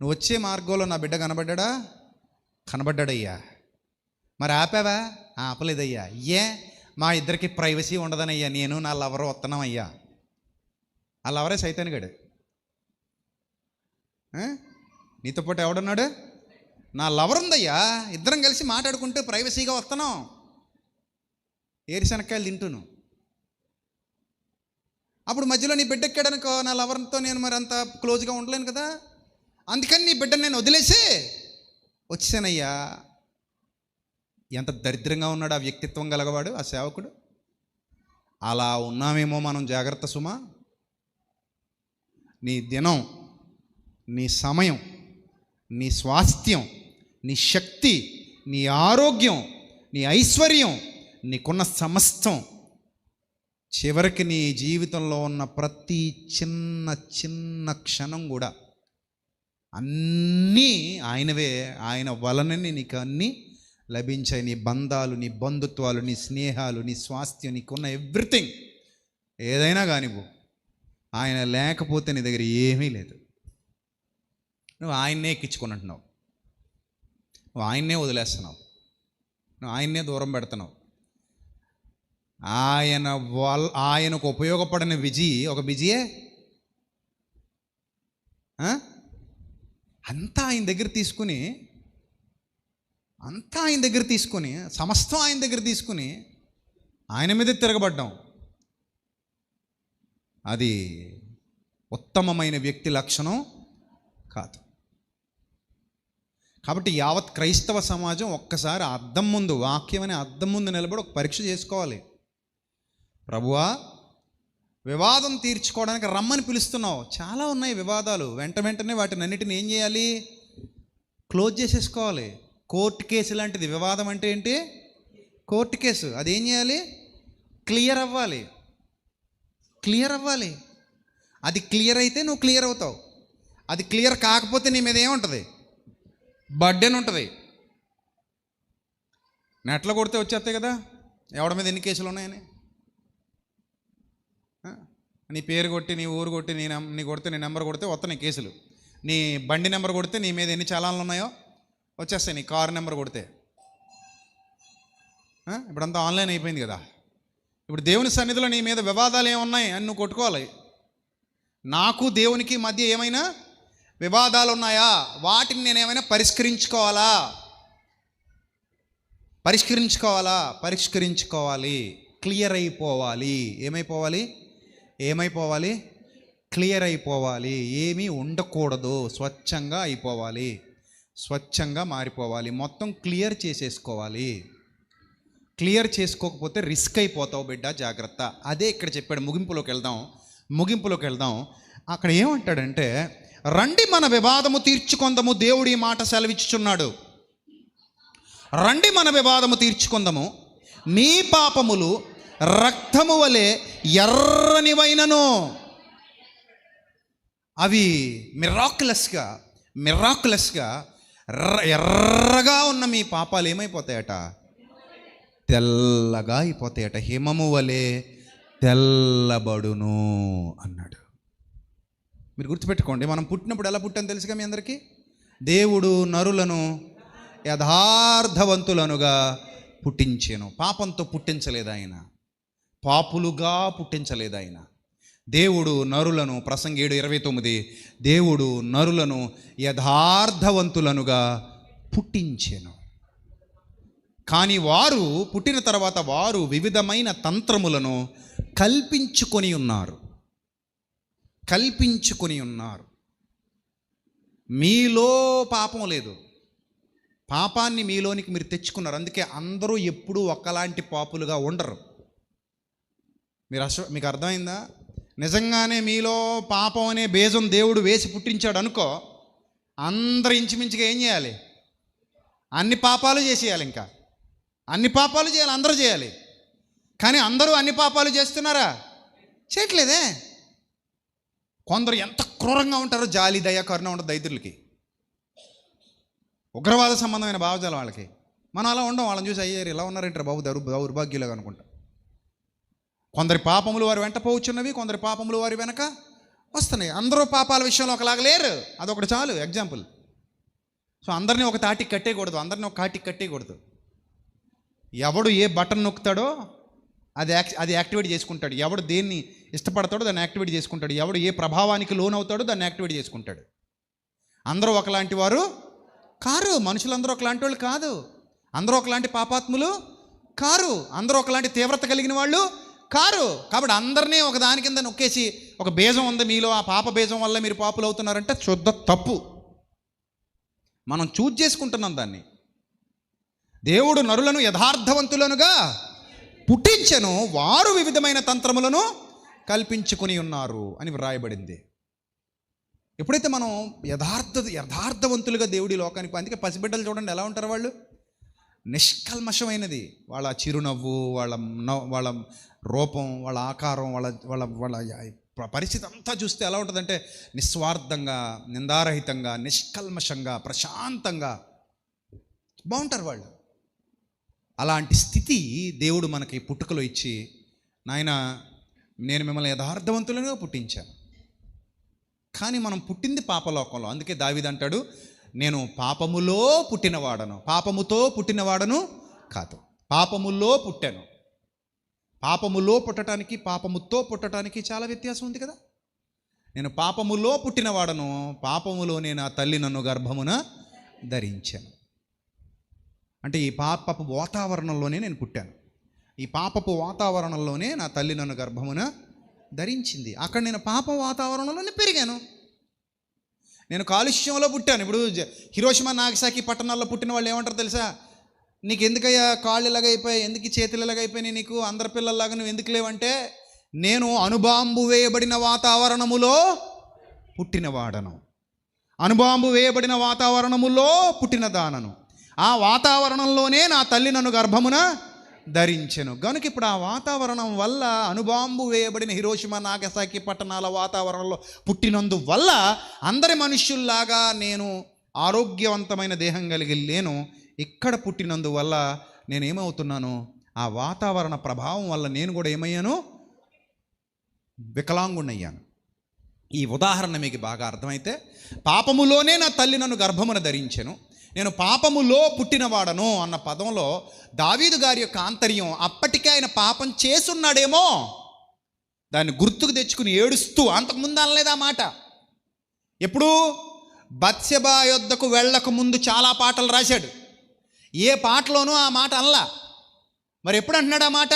నువ్వు వచ్చే మార్గంలో నా బిడ్డ కనబడ్డా? కనబడ్డాడయ్యా. మరి ఆపావా? ఆపలేదయ్యా. మా ఇద్దరికి ప్రైవసీ ఉండదనయ్యా, నేను నా లవరు వస్తున్నాం అయ్యా. ఆ లవరే సైతానిగాడు. నీతో పాటు ఎవడున్నాడు? నా లవర్ ఉందయ్యా, ఇద్దరం కలిసి మాట్లాడుకుంటూ ప్రైవసీగా వస్తున్నాం, ఏరిశనక్కాయలు తింటును. అప్పుడు మధ్యలో నీ బిడ్డ ఎక్కాడనుకో, నా లవర్తో నేను మరి అంత క్లోజ్గా ఉండలేను కదా, అందుకని నీ బిడ్డను నేను వదిలేసి వచ్చానయ్యా. ఎంత దరిద్రంగా ఉన్నాడు ఆ వ్యక్తిత్వం గలవాడు, ఆ సేవకుడు. అలా ఉన్నామేమో మనం. జాగ్రత్త సుమా. నీ దినం, నీ సమయం, నీ స్వాస్థ్యం, నీ శక్తి, నీ ఆరోగ్యం, నీ ఐశ్వర్యం, నీకున్న సమస్తం, చివరికి నీ జీవితంలో ఉన్న ప్రతి చిన్న చిన్న క్షణం కూడా అన్నీ ఆయనవే. ఆయన వలనని నీకు అన్నీ లభించాయి. నీ బంధాలు, నీ బంధుత్వాలు, నీ స్నేహాలు, నీ స్వాస్థ్యం, నీకున్న ఎవ్రీథింగ్ ఏదైనా కానివ్వు. ఆయన లేకపోతే నీ దగ్గర ఏమీ లేదు. నువ్వు ఆయన్నే ఎక్కించుకొని అంటున్నావు, నువ్వు ఆయన్నే వదిలేస్తున్నావు, నువ్వు ఆయన్నే దూరం పెడుతున్నావు. ఆయనకు ఉపయోగపడిన ఒక బిజీయే. అంతా ఆయన దగ్గర తీసుకుని సమస్తం ఆయన దగ్గర తీసుకుని ఆయన మీద తిరగబడ్డాం. అది ఉత్తమమైన వ్యక్తి లక్షణం కాదు. కాబట్టి యావత్ క్రైస్తవ సమాజం ఒక్కసారి అద్దం ముందు, వాక్యం అనే అద్దం ముందు నిలబడి ఒక పరీక్ష చేసుకోవాలి. ప్రభువా, వివాదం తీర్చుకోవడానికి రమ్మని పిలుస్తున్నావు. చాలా ఉన్నాయి వివాదాలు. వెంటనే వాటిని అన్నిటిని ఏం చేయాలి? క్లోజ్ చేసేసుకోవాలి. కోర్టు కేసు లాంటిది వివాదం అంటే ఏంటి? Court case. అది ఏం చేయాలి? క్లియర్ అవ్వాలి. అది క్లియర్ అయితే నువ్వు క్లియర్ అవుతావు. అది క్లియర్ కాకపోతే నీ మీద ఏముంటుంది? బర్డెన్ ఉంటుంది. నెట్లో కొడితే వచ్చేస్తాయి కదా ఎవడి మీద ఎన్ని కేసులు ఉన్నాయని. నీ పేరు కొట్టి, నీ ఊరు కొట్టి, నీ కొడితే, నీ నెంబర్ కొడితే వస్తాయి కేసులు. నీ బండి నెంబర్ కొడితే నీ మీద ఎన్ని చలానాలు ఉన్నాయో వచ్చేస్తాయి. నీ కారు నెంబర్ కొడితే. ఇప్పుడంతా ఆన్లైన్ అయిపోయింది కదా. ఇప్పుడు దేవుని సన్నిధిలో నీ మీద వివాదాలు ఏమున్నాయి అని నువ్వు కొట్టుకోవాలి. నాకు దేవునికి మధ్య ఏమైనా వివాదాలు ఉన్నాయా, వాటిని నేను ఏమైనా పరిష్కరించుకోవాలి. క్లియర్ అయిపోవాలి. ఏమైపోవాలి? క్లియర్ అయిపోవాలి. ఏమీ ఉండకూడదు. స్వచ్ఛంగా అయిపోవాలి, స్వచ్ఛంగా మారిపోవాలి. మొత్తం క్లియర్ చేసేసుకోవాలి. క్లియర్ చేసుకోకపోతే రిస్క్ అయిపోతావు బిడ్డ, జాగ్రత్త. అదే ఇక్కడ చెప్పాడు. ముగింపులోకి వెళ్దాం. అక్కడ ఏమంటాడంటే, రండి మన వివాదము తీర్చుకొందము. దేవుడు ఈ మాట సెలవిచ్చుచున్నాడు. రండి మన వివాదము తీర్చుకొందము. నీ పాపములు రక్తము వలె ఎర్రనివైనను, అవి మిరాకులస్గా ఎర్రగా ఉన్న మీ పాపాలు ఏమైపోతాయట? తెల్లగా అయిపోతాయట. హిమము వలె తెల్లబడును అన్నాడు. మీరు గుర్తుపెట్టుకోండి, మనం పుట్టినప్పుడు ఎలా పుట్టాను తెలుసుగా మీ అందరికీ? దేవుడు నరులను యథార్థవంతులనుగా పుట్టించెను. పాపంతో పుట్టించలేదు ఆయన, పాపులుగా పుట్టించలేదు ఆయన. దేవుడు నరులను, ప్రసంగి 7:29, దేవుడు నరులను యథార్థవంతులనుగా పుట్టించెను. కానీ వారు పుట్టిన తర్వాత వారు వివిధమైన తంత్రములను కల్పించుకొని ఉన్నారు. మీలో పాపం లేదు, పాపాన్ని మీలోనికి మీరు తెచ్చుకున్నారు. అందుకే అందరూ ఎప్పుడూ ఒకలాంటి పాపులుగా ఉండరు. మీకు అర్థమైందా? నిజంగానే మీలో పాపం అనే బీజం దేవుడు వేసి పుట్టించాడు అనుకో, అందరు ఇంచుమించుగా ఏం చేయాలి? అన్ని పాపాలు చేసేయాలి. ఇంకా అన్ని పాపాలు చేయాలి, అందరూ చేయాలి. కానీ అందరూ అన్ని పాపాలు చేస్తున్నారా? చేయట్లేదే. కొందరు ఎంత క్రూరంగా ఉంటారో, జాలి, దయ, కరుణ ఉండదు దైత్రులకి, ఉగ్రవాద సంబంధమైన భావజాలం వాళ్ళకి. మనం అలా ఉండం. వాళ్ళని చూసి అయ్యారు ఇలా ఉన్నారంటారు, బాబు దౌర్భాగ్యులుగా అనుకుంటాం. కొందరి పాపములు వారి వెంట పోవచ్చున్నవి, కొందరి పాపములు వారి వెనక వస్తున్నాయి. అందరూ పాపాల విషయంలో ఒకలాగా లేరు. అదొకటి చాలు ఎగ్జాంపుల్. సో అందరినీ ఒక తాటికి కట్టేయకూడదు, అందరినీ ఒక కాటికి కట్టేయకూడదు. ఎవడు ఏ బటన్ నొక్కుతాడో అది యాక్టివేట్ చేసుకుంటాడు. ఎవడు దేన్ని ఇష్టపడతాడో దాన్ని యాక్టివేట్ చేసుకుంటాడు. ఎవడు ఏ ప్రభావానికి లోన్ అవుతాడో దాన్ని యాక్టివేట్ చేసుకుంటాడు. అందరూ ఒకలాంటి వారు కారు. మనుషులందరూ ఒకలాంటి వాళ్ళు కాదు. అందరూ ఒకలాంటి పాపాత్ములు కారు. అందరూ ఒకలాంటి తీవ్రత కలిగిన వాళ్ళు కారు. కాబట్టి అందరినీ ఒక దాని కింద నొక్కేసి ఒక బీజం ఉంది మీలో, ఆ పాప బీజం వల్ల మీరు పాపులు అవుతున్నారంటే శుద్ధ తప్పు. మనం చూజ్ చేసుకుంటున్నాం దాన్ని. దేవుడు నరులను యథార్థవంతులనుగా పుట్టించెను, వారు వివిధమైన తంత్రములను కల్పించుకొని ఉన్నారు అని వ్రాయబడింది. ఎప్పుడైతే మనం యథార్థవంతులుగా దేవుడి లోకానికి, అందుకే పసిబిడ్డలు చూడండి ఎలా ఉంటారు వాళ్ళు, నిష్కల్మషమైనది వాళ్ళ చిరునవ్వు, వాళ్ళ రూపం, వాళ్ళ ఆకారం, వాళ్ళ పరిస్థితి అంతా చూస్తే ఎలా ఉంటుందంటే నిస్వార్థంగా, నిందారహితంగా, నిష్కల్మషంగా, ప్రశాంతంగా బాగుంటారు వాళ్ళు. అలాంటి స్థితి దేవుడు మనకి పుట్టుకలో ఇచ్చి, నాయన నేను మిమ్మల్ని యథార్థవంతులుగా పుట్టించాను. కానీ మనం పుట్టింది పాపలోకంలో. అందుకే దావీదు అంటాడు, నేను పాపములో పుట్టినవాడను, పాపముతో పుట్టినవాడను కాదు. పాపములో పుట్టాను. పాపములో పుట్టడానికి, పాపముతో పుట్టడానికి చాలా వ్యత్యాసం ఉంది కదా. నేను పాపములో పుట్టినవాడను, పాపములోనే నా తల్లి నన్ను గర్భమున ధరించాను. అంటే ఈ పాపపు వాతావరణంలోనే నేను పుట్టాను. ఈ పాపపు వాతావరణంలోనే నా తల్లి నన్ను గర్భమున ధరించింది. అక్కడ నేను పాప వాతావరణంలోనే పెరిగాను. నేను కాలుష్యంలో పుట్టాను. ఇప్పుడు హిరోషిమా, నాగసాకి పట్టణాల్లో పుట్టిన వాళ్ళు ఏమంటారు తెలుసా? నీకు ఎందుకయ్యా కాళ్ళు ఇలాగైపోయాయి, ఎందుకు చేతులు ఇలాగైపోయినాయి, నీకు అందరి పిల్లల్లాగా నువ్వు ఎందుకు లేవంటే, నేను అణుబాంబు వేయబడిన వాతావరణములో పుట్టినవాడను, అణుబాంబు వేయబడిన వాతావరణములో పుట్టిన దానను. ఆ వాతావరణంలోనే నా తల్లి నన్ను గర్భమున ధరించెను. కనుక ఇప్పుడు ఆ వాతావరణం వల్ల, అణుబాంబు వేయబడిన హిరోషిమా, నాగసాకి పట్టణాల వాతావరణంలో పుట్టినందువల్ల అందరి మనుష్యుల్లాగా నేను ఆరోగ్యవంతమైన దేహం కలిగి లేను. ఇక్కడ పుట్టినందువల్ల నేనేమవుతున్నాను, ఆ వాతావరణ ప్రభావం వల్ల నేను కూడా ఏమయ్యాను, వికలాంగుణ్ణయ్యాను. ఈ ఉదాహరణ మీకు బాగా అర్థమైతే, పాపములోనే నా తల్లి నన్ను గర్భమున ధరించెను, నేను పాపములో పుట్టినవాడను అన్న పదంలో దావీదు గారి యొక్క ఆంతర్యం, అప్పటికే ఆయన పాపం చేసున్నాడేమో దాన్ని గుర్తుకు తెచ్చుకుని ఏడుస్తూ, అంతకుముందు అనలేదా మాట. ఎప్పుడు? బత్షెబా యొద్దకు వెళ్ళక ముందు చాలా పాటలు రాశాడు, ఏ పాటలోనూ ఆ మాట అనలా. మరి ఎప్పుడు అంటున్నాడు ఆ మాట?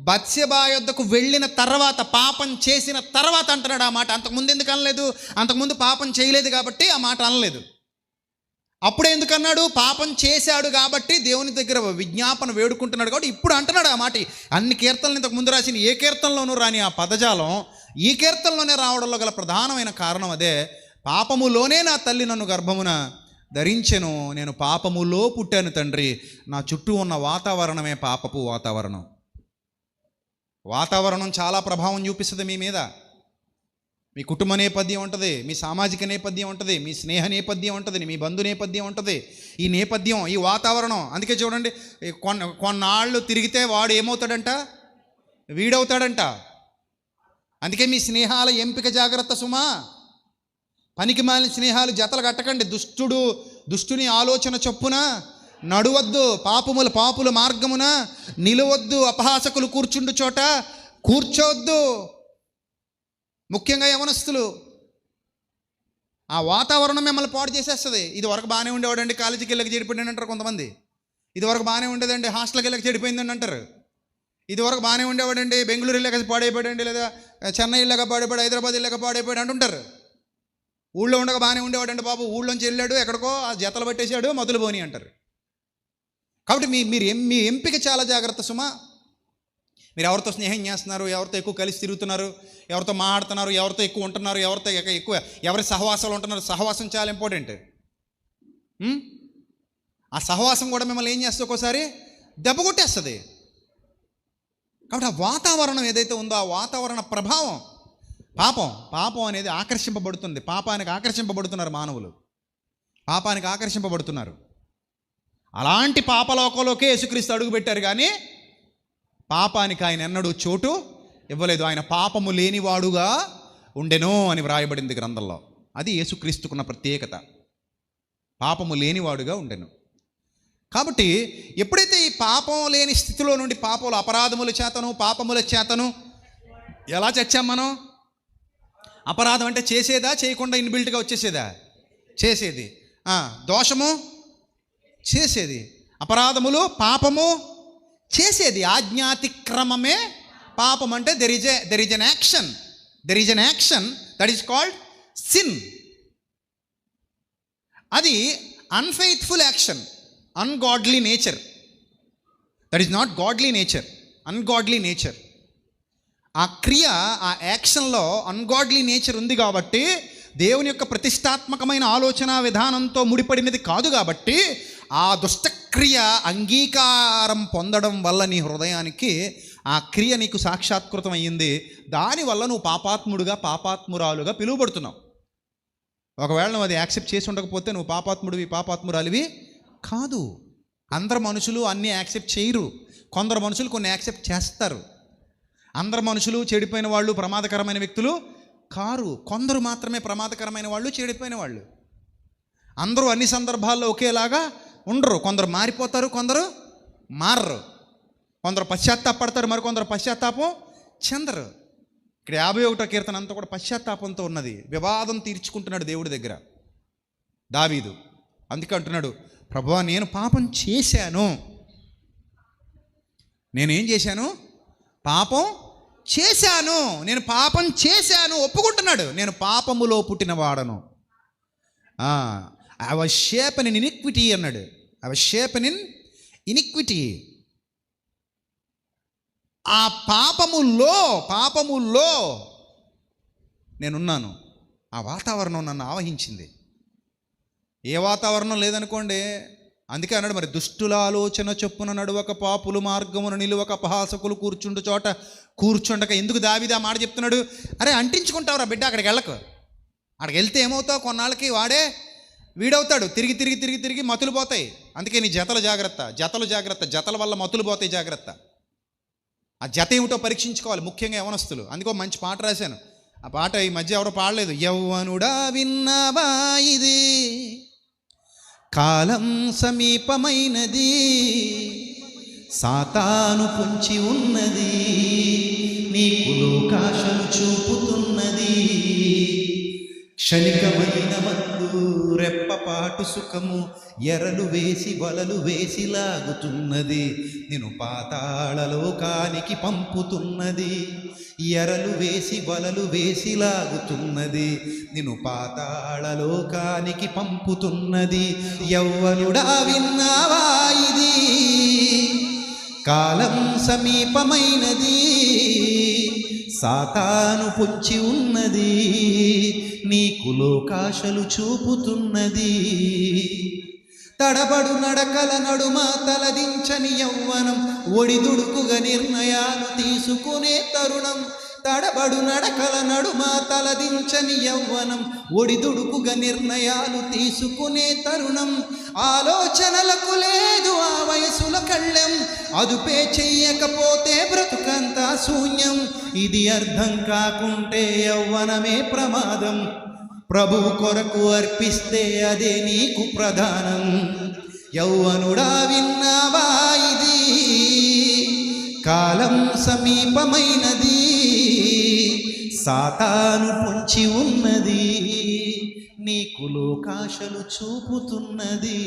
బత్షెబా యొద్దకు వెళ్ళిన తర్వాత, పాపం చేసిన తర్వాత అంటున్నాడు ఆ మాట. అంతకుముందు ఎందుకు అనలేదు? అంతకుముందు పాపం చేయలేదు కాబట్టి ఆ మాట అనలేదు. అప్పుడే ఎందుకు అన్నాడు? పాపం చేశాడు కాబట్టి దేవుని దగ్గర విజ్ఞాపన వేడుకుంటున్నాడు కాబట్టి ఇప్పుడు అంటున్నాడు ఆ మాట. అన్ని కీర్తనలు ఇంతకు ముందు రాసిన ఏ కీర్తనలోనూ రాని ఆ పదజాలం ఈ కీర్తనలోనే రావడంలో గల ప్రధానమైన కారణం అదే. పాపములోనే నా తల్లి నన్ను గర్భమున ధరించెను, నేను పాపములో పుట్టాను తండ్రి. నా చుట్టూ ఉన్న వాతావరణమే పాపపు వాతావరణం. వాతావరణం చాలా ప్రభావం చూపిస్తుంది మీ మీద. మీ కుటుంబ నేపథ్యం ఉంటుంది, మీ సామాజిక నేపథ్యం ఉంటుంది, మీ స్నేహ నేపథ్యం ఉంటుంది, మీ బంధు నేపథ్యం ఉంటుంది. ఈ నేపథ్యం, ఈ వాతావరణం. అందుకే చూడండి, కొన్నాళ్ళు తిరిగితే వాడు ఏమవుతాడంట? వీడవుతాడంట. అందుకే మీ స్నేహాల ఎంపిక జాగ్రత్త సుమా. పనికి మాలిన స్నేహాలు జతలు కట్టకండి. దుష్టుని ఆలోచన చొప్పున నడువద్దు, పాపుల మార్గమున నిలవద్దు, అపహాసకులు కూర్చుండు చోట కూర్చోవద్దు. ముఖ్యంగా యవనస్తులు. ఆ వాతావరణం మిమ్మల్ని పాడు చేసేస్తుంది. ఇది వరకు బాగానే ఉండేవాడండి, కాలేజీకి వెళ్ళక చెడిపోయింది అంటారు కొంతమంది. ఇది వరకు బాగానే ఉండేదండి, హాస్టల్కి వెళ్ళక చెడిపోయిందని అంటారు. ఇది వరకు బాగానే ఉండేవాడండి, బెంగళూరు వెళ్ళక పాడైపోయాడండి, లేదా చెన్నై వెళ్ళక పాడైపోయాడు, హైదరాబాద్ వెళ్ళక పాడైపోయాడు అంటుంటారు. ఊళ్ళో ఉండగా బాగానే ఉండేవాడండి బాబు, ఊళ్ళోంచి వెళ్ళాడు ఎక్కడికో, ఆ జతలు పట్టేశాడు, మొదలు పోని అంటారు. కాబట్టి మీ ఎంపిక చాలా జాగ్రత్త సుమా. మీరు ఎవరితో స్నేహం చేస్తున్నారు, ఎవరితో ఎక్కువ కలిసి తిరుగుతున్నారు, ఎవరితో మాట్లాడుతున్నారు, ఎవరితో ఎక్కువ ఉంటున్నారు, ఎవరితో ఎక్కువ ఎవరి సహవాసాలు ఉంటున్నారు. సహవాసం చాలా ఇంపార్టెంట్. ఆ సహవాసం కూడా మిమ్మల్ని ఏం చేస్తుంది? ఒక్కోసారి దెబ్బ కొట్టేస్తుంది. కాబట్టి ఆ వాతావరణం ఏదైతే ఉందో, ఆ వాతావరణ ప్రభావం, పాపం అనేది ఆకర్షింపబడుతుంది. పాపానికి ఆకర్షింపబడుతున్నారు మానవులు, పాపానికి ఆకర్షింపబడుతున్నారు. అలాంటి పాపలోకంలోకే యేసుక్రీస్తు అడుగు పెట్టారు, కానీ పాపానికి ఆయన ఎన్నడూ చోటు ఇవ్వలేదు. ఆయన పాపము లేనివాడుగా ఉండెను అని వ్రాయబడింది గ్రంథంలో. అది యేసుక్రీస్తుకున్న ప్రత్యేకత, పాపము లేనివాడుగా ఉండెను. కాబట్టి ఎప్పుడైతే ఈ పాపం లేని స్థితిలో నుండి అపరాధముల చేతను పాపముల చేతను ఎలా చచ్చాం మనం? అపరాధం అంటే చేసేదా, చేయకుండా ఇన్బిల్ట్గా వచ్చేసేదా? చేసేది. దోషము చేసేది, అపరాధములు పాపము చేసేది. ఆజ్ఞాతిక్రమమే పాపం. అంటే there is an action that is called sin. అది unfaithful action, ungodly nature. That is not godly nature, ungodly nature. ఆ క్రియ, ఆ యాక్షన్లో అన్గాడ్లీ నేచర్ ఉంది కాబట్టి, దేవుని యొక్క ప్రతిష్టాత్మకమైన ఆలోచన విధానంతో ముడిపడినది కాదు కాబట్టి, ఆ దుష్టక్రియ అంగీకారం పొందడం వల్ల నీ హృదయానికి ఆ క్రియ నీకు సాక్షాత్కృతం అయ్యింది. దానివల్ల నువ్వు పాపాత్మురాలుగా పిలువబడుతున్నావు. ఒకవేళ నువ్వు అది యాక్సెప్ట్ చేసి ఉండకపోతే నువ్వు పాపాత్మురాలివి కాదు. అందరు మనుషులు అన్నీ యాక్సెప్ట్ చేయరు. కొందరు మనుషులు కొన్ని యాక్సెప్ట్ చేస్తారు. అందరు మనుషులు చెడిపోయిన వాళ్ళు, ప్రమాదకరమైన వ్యక్తులు కారు. కొందరు మాత్రమే ప్రమాదకరమైన వాళ్ళు, చెడిపోయిన వాళ్ళు. అందరూ అన్ని సందర్భాల్లో ఒకేలాగా ఉండరు. కొందరు మారిపోతారు, కొందరు మారరు. కొందరు పశ్చాత్తాపడతారు, మరి కొందరు పశ్చాత్తాపం చెందరు. ఇక్కడ 51వ కీర్తన అంతా కూడా పశ్చాత్తాపంతో ఉన్నది. వివాదం తీర్చుకుంటున్నాడు దేవుడి దగ్గర దావీదు. అందుకే అంటున్నాడు, ప్రభువా నేను పాపం చేశాను. నేనేం చేశాను? పాపం చేశాను. నేను పాపం చేశాను ఒప్పుకుంటున్నాడు. నేను పాపములో పుట్టిన వాడను. I was shapen in iniquity అన్నాడు. I was shapen in iniquity. ఆ పాపములో నేనున్నాను. ఆ వాతావరణం నన్ను ఆవహించింది. ఏ వాతావరణం లేదనుకోండి. అందుకే అన్నాడు, మరి దుష్టుల ఆలోచన చొప్పున నడువక, పాపులు మార్గమున నిలువక, అపహాసకులు కూర్చుండు చోట కూర్చుండక. ఎందుకు దావీదు ఆ మాట చెప్తున్నాడు? అరే అంటించుకుంటావురా బిడ్డ, అక్కడికి వెళ్ళకు. అక్కడికి వెళ్తే ఏమవుతావు? కొన్నాళ్ళకి వాడే వీడవుతాడు. తిరిగి మతులు పోతాయి. అందుకే నీ జతలు జాగ్రత్త. జతల వల్ల మతులు పోతాయి, జాగ్రత్త. ఆ జత ఏమిటో పరీక్షించుకోవాలి, ముఖ్యంగా యవనస్తులు. అందుకో మంచి పాట రాశాను. ఆ పాట ఈ మధ్య ఎవరో పాడలేదు. యవ్వనుడా విన్నావా ఇది, కాలం సమీపమైనది, సాతాను పొంచి ఉన్నది, నీకు లోకాశలు చూపుతున్నది, క్షణికమైన మత్తు రెప్పపాటు సుఖము, ఎరలు వేసి వలలు వేసి లాగుతున్నది, నిన్ను పాతాళలోకానికి పంపుతున్నది, ఎరలు వేసి వలలు వేసి లాగుతున్నది, నిన్ను పాతాళలోకానికి పంపుతున్నది. యవ్వనుడా విన్నావా ఇది, కాలం సమీపమైనది, సాతాను పొంచి ఉన్నది, నీకు లోకాశలు చూపుతున్నది. తడబడు నడకల నడుమ తలదించని యవ్వనం, ఒడిదుడుకుగా నిర్ణయాలు తీసుకునే తరుణం. తడబడు నడకల నడుమ తలదించని యవ్వనం, ఒడిదుడుకుగా నిర్ణయాలు తీసుకునే తరుణం. ఆలోచనలకు లేదు ఆ వయసుల కళ్ళెం, అదుపే చెయ్యకపోతే బ్రతుకంతా శూన్యం. ఇది అర్థం కాకుంటే యవ్వనమే ప్రమాదం, ప్రభు కొరకు అర్పిస్తే అదే నీకు ప్రధానం. యవ్వనుడా విన్నావా ఇది, కాలం సమీపమైనది, సాతాను పొంచి ఉన్నది, నీకు లోకాశలు చూపుతున్నది.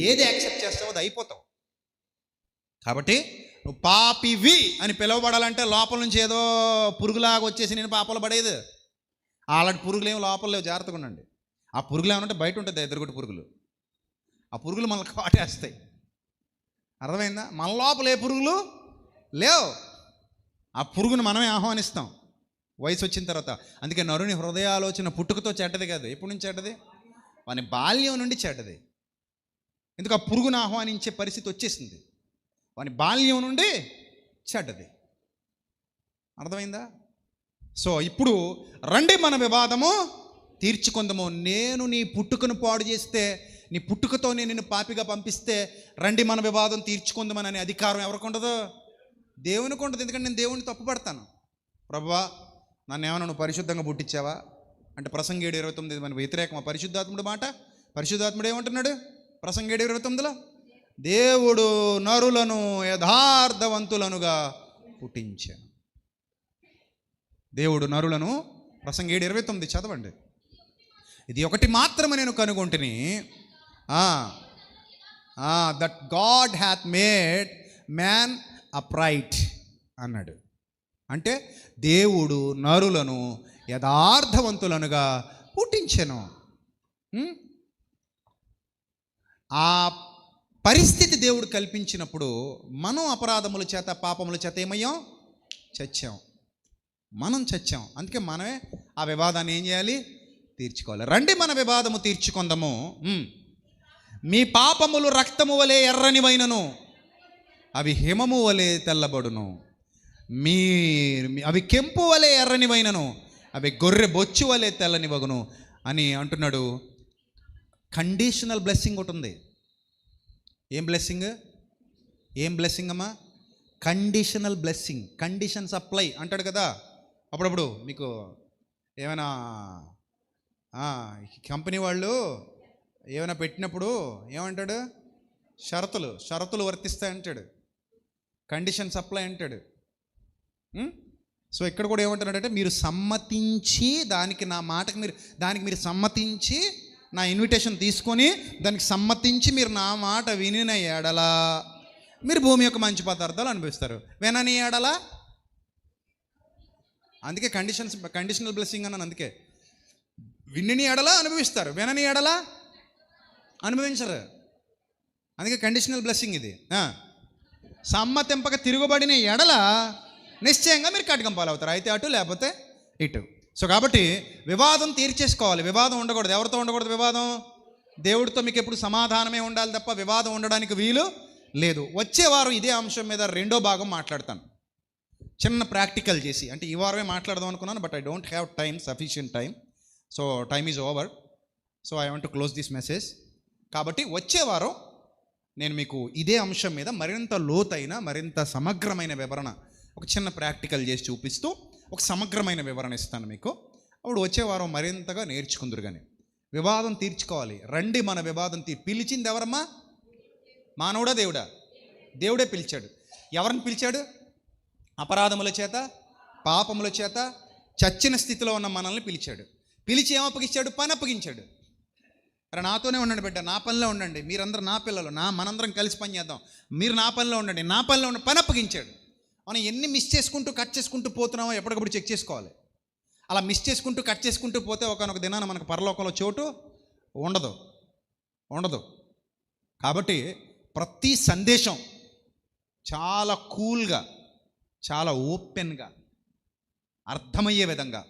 ఏది యాక్సెప్ట్ చేస్తావో అది అయిపోతావు. కాబట్టి నువ్వు పాపివి అని పిలువబడాలంటే లోపల నుంచి ఏదో పురుగులాగా వచ్చేసి నేను పాపలు పడేది. అలాంటి పురుగులు ఏమి లోపల లేవు, జాగ్రత్తగా ఉండండి. ఆ పురుగులు ఏమంటే బయట ఉంటుంది, ఎదురుగుటి పురుగులు. ఆ పురుగులు మనల్ని కాటేస్తాయి. అర్థమైందా? మన లోపల ఏ పురుగులు లేవు. ఆ పురుగును మనమే ఆహ్వానిస్తాం వయసు వచ్చిన తర్వాత. అందుకే నరుని హృదయాలోచన పుట్టుకతో చెడ్డది కాదు. ఎప్పటి నుంచి చెడ్డది? వాని బాల్యం నుండి చెడ్డది. ఎందుకు? ఆ పురుగును ఆహ్వానించే పరిస్థితి వచ్చేసింది. వాని బాల్యం నుండి చెడ్డది. అర్థమైందా? సో ఇప్పుడు రండి మన వివాదము తీర్చుకుందాము. నేను నీ పుట్టుకను పాడు చేస్తే, నీ పుట్టుకతో నేను నిన్ను పాపిగా పంపిస్తే రండి మన వివాదం తీర్చుకుందామని అనే అధికారం ఎవరికి ఉండదు? దేవునికి ఉండదు. ఎందుకంటే నేను దేవుని తప్పుపడతాను. ప్రభువా నన్ను ఏమన్నా నువ్వు పరిశుద్ధంగా పుట్టించావా అంటే ప్రసంగి 7:29 మన వ్యతిరేకం. పరిశుద్ధాత్ముడు మాట. పరిశుద్ధాత్ముడు ఏమంటున్నాడు ప్రసంగి 7:29లో? దేవుడు నరులను యథార్థవంతులనుగా పుట్టించాను. దేవుడు నరులను, ప్రసంగి 7:29 చదవండి. ఇది ఒకటి మాత్రమే నేను కనుగొంటిని, that God hath made man upright అన్నాడు. అంటే దేవుడు నరులను యథార్థవంతులనుగా పుట్టించెను. ఆ పరిస్థితి దేవుడు కల్పించినప్పుడు మనం అపరాధముల చేత పాపముల చేత ఏమయ్యాం? చచ్చాం. మనం చచ్చాం. అందుకే మనమే ఆ వివాదాన్ని ఏం చేయాలి? తీర్చుకోవాలి. రండి మన వివాదము తీర్చుకుందాము. మీ పాపములు రక్తము వలె ఎర్రనివైనను అవి హిమము వలె తెల్లబడును, అవి కెంపు వలె ఎర్రనివైనను అవి గొర్రె బొచ్చు వలె తెల్లనివగును అని అంటున్నాడు. కండిషనల్ బ్లెస్సింగ్ ఒకటి ఉంది. ఏం బ్లెస్సింగ్? ఏం బ్లెస్సింగ్ అమ్మా? Conditional blessing. కండిషన్స్ అప్లై అంటాడు కదా అప్పుడప్పుడు. మీకు ఏమైనా కంపెనీ వాళ్ళు ఏమైనా పెట్టినప్పుడు ఏమంటాడు? షరతులు వర్తిస్తాయి అంటాడు. కండిషన్స్ అప్లై అంటాడు. సో ఇక్కడ కూడా ఏమంటున్నాడంటే మీరు సమ్మతించి, దానికి నా మాటకి మీరు సమ్మతించి, నా ఇన్విటేషన్ తీసుకొని దానికి సమ్మతించి మీరు నా మాట వినిన ఎడలా మీరు భూమి యొక్క మంచి పదార్థాలు అనుభవిస్తారు. వినని ఎడలా, అందుకే కండిషనల్ బ్లెస్సింగ్ అన్నాను. అందుకే వినని ఎడలా అనుభవిస్తారు, వినని ఎడలా అనుభవించరు. అందుకే కండిషనల్ బ్లెస్సింగ్ ఇది. సమ్మతింపక తిరుగుబడిన ఎడల నిశ్చయంగా మీరు కటకం పాలవుతారు. అయితే అటు లేకపోతే ఇటు. సో కాబట్టి వివాదం తీర్చేసుకోవాలి. వివాదం ఉండకూడదు. ఎవరితో ఉండకూడదు వివాదం? దేవుడితో. మీకు ఎప్పుడు సమాధానమే ఉండాలి తప్ప వివాదం ఉండడానికి వీలు లేదు. వచ్చే వారం ఇదే అంశం మీద రెండో భాగం మాట్లాడతాను, చిన్న ప్రాక్టికల్ చేసి. అంటే ఈ వారమే మాట్లాడదాం అనుకున్నాను, but I don't have time, sufficient time. So time is over. So I want to close this message. కాబట్టి వచ్చే వారం నేను మీకు ఇదే అంశం మీద మరింత లోతైన మరింత సమగ్రమైన వివరణ ఒక చిన్న ప్రాక్టికల్ చేసి చూపిస్తూ ఒక సమగ్రమైన వివరణ ఇస్తాను మీకు. అప్పుడు వచ్చే వారం మరింతగా నేర్చుకుందరు. కానీ వివాదం తీర్చుకోవాలి. రండి మన వివాదం పిలిచింది ఎవరమ్మా? మానవుడా దేవుడా? దేవుడే పిలిచాడు. ఎవరిని పిలిచాడు? అపరాధముల చేత పాపముల చేత చచ్చిన స్థితిలో ఉన్న మనల్ని పిలిచాడు. పిలిచి ఏం అప్పగించాడు? పని అప్పగించాడు. అరే నాతోనే ఉండండి బిడ్డ, నా పనిలో ఉండండి, మీరందరూ నా పిల్లలు, మనందరం కలిసి పని చేద్దాం, మీరు నా పనిలో ఉండండి, నా పనిలో ఉండండి, పని అప్పగించాడు. మనం ఎన్ని మిస్ చేసుకుంటూ కట్ చేసుకుంటూ పోతున్నామో ఎప్పటికప్పుడు చెక్ చేసుకోవాలి. అలా మిస్ చేసుకుంటూ కట్ చేసుకుంటూ పోతే ఒకనొక దినాన మనకు పరలోకంలో చోటు ఉండదు. కాబట్టి ప్రతి సందేశం చాలా కూల్గా, చాలా ఓపెన్గా, అర్థమయ్యే విధంగా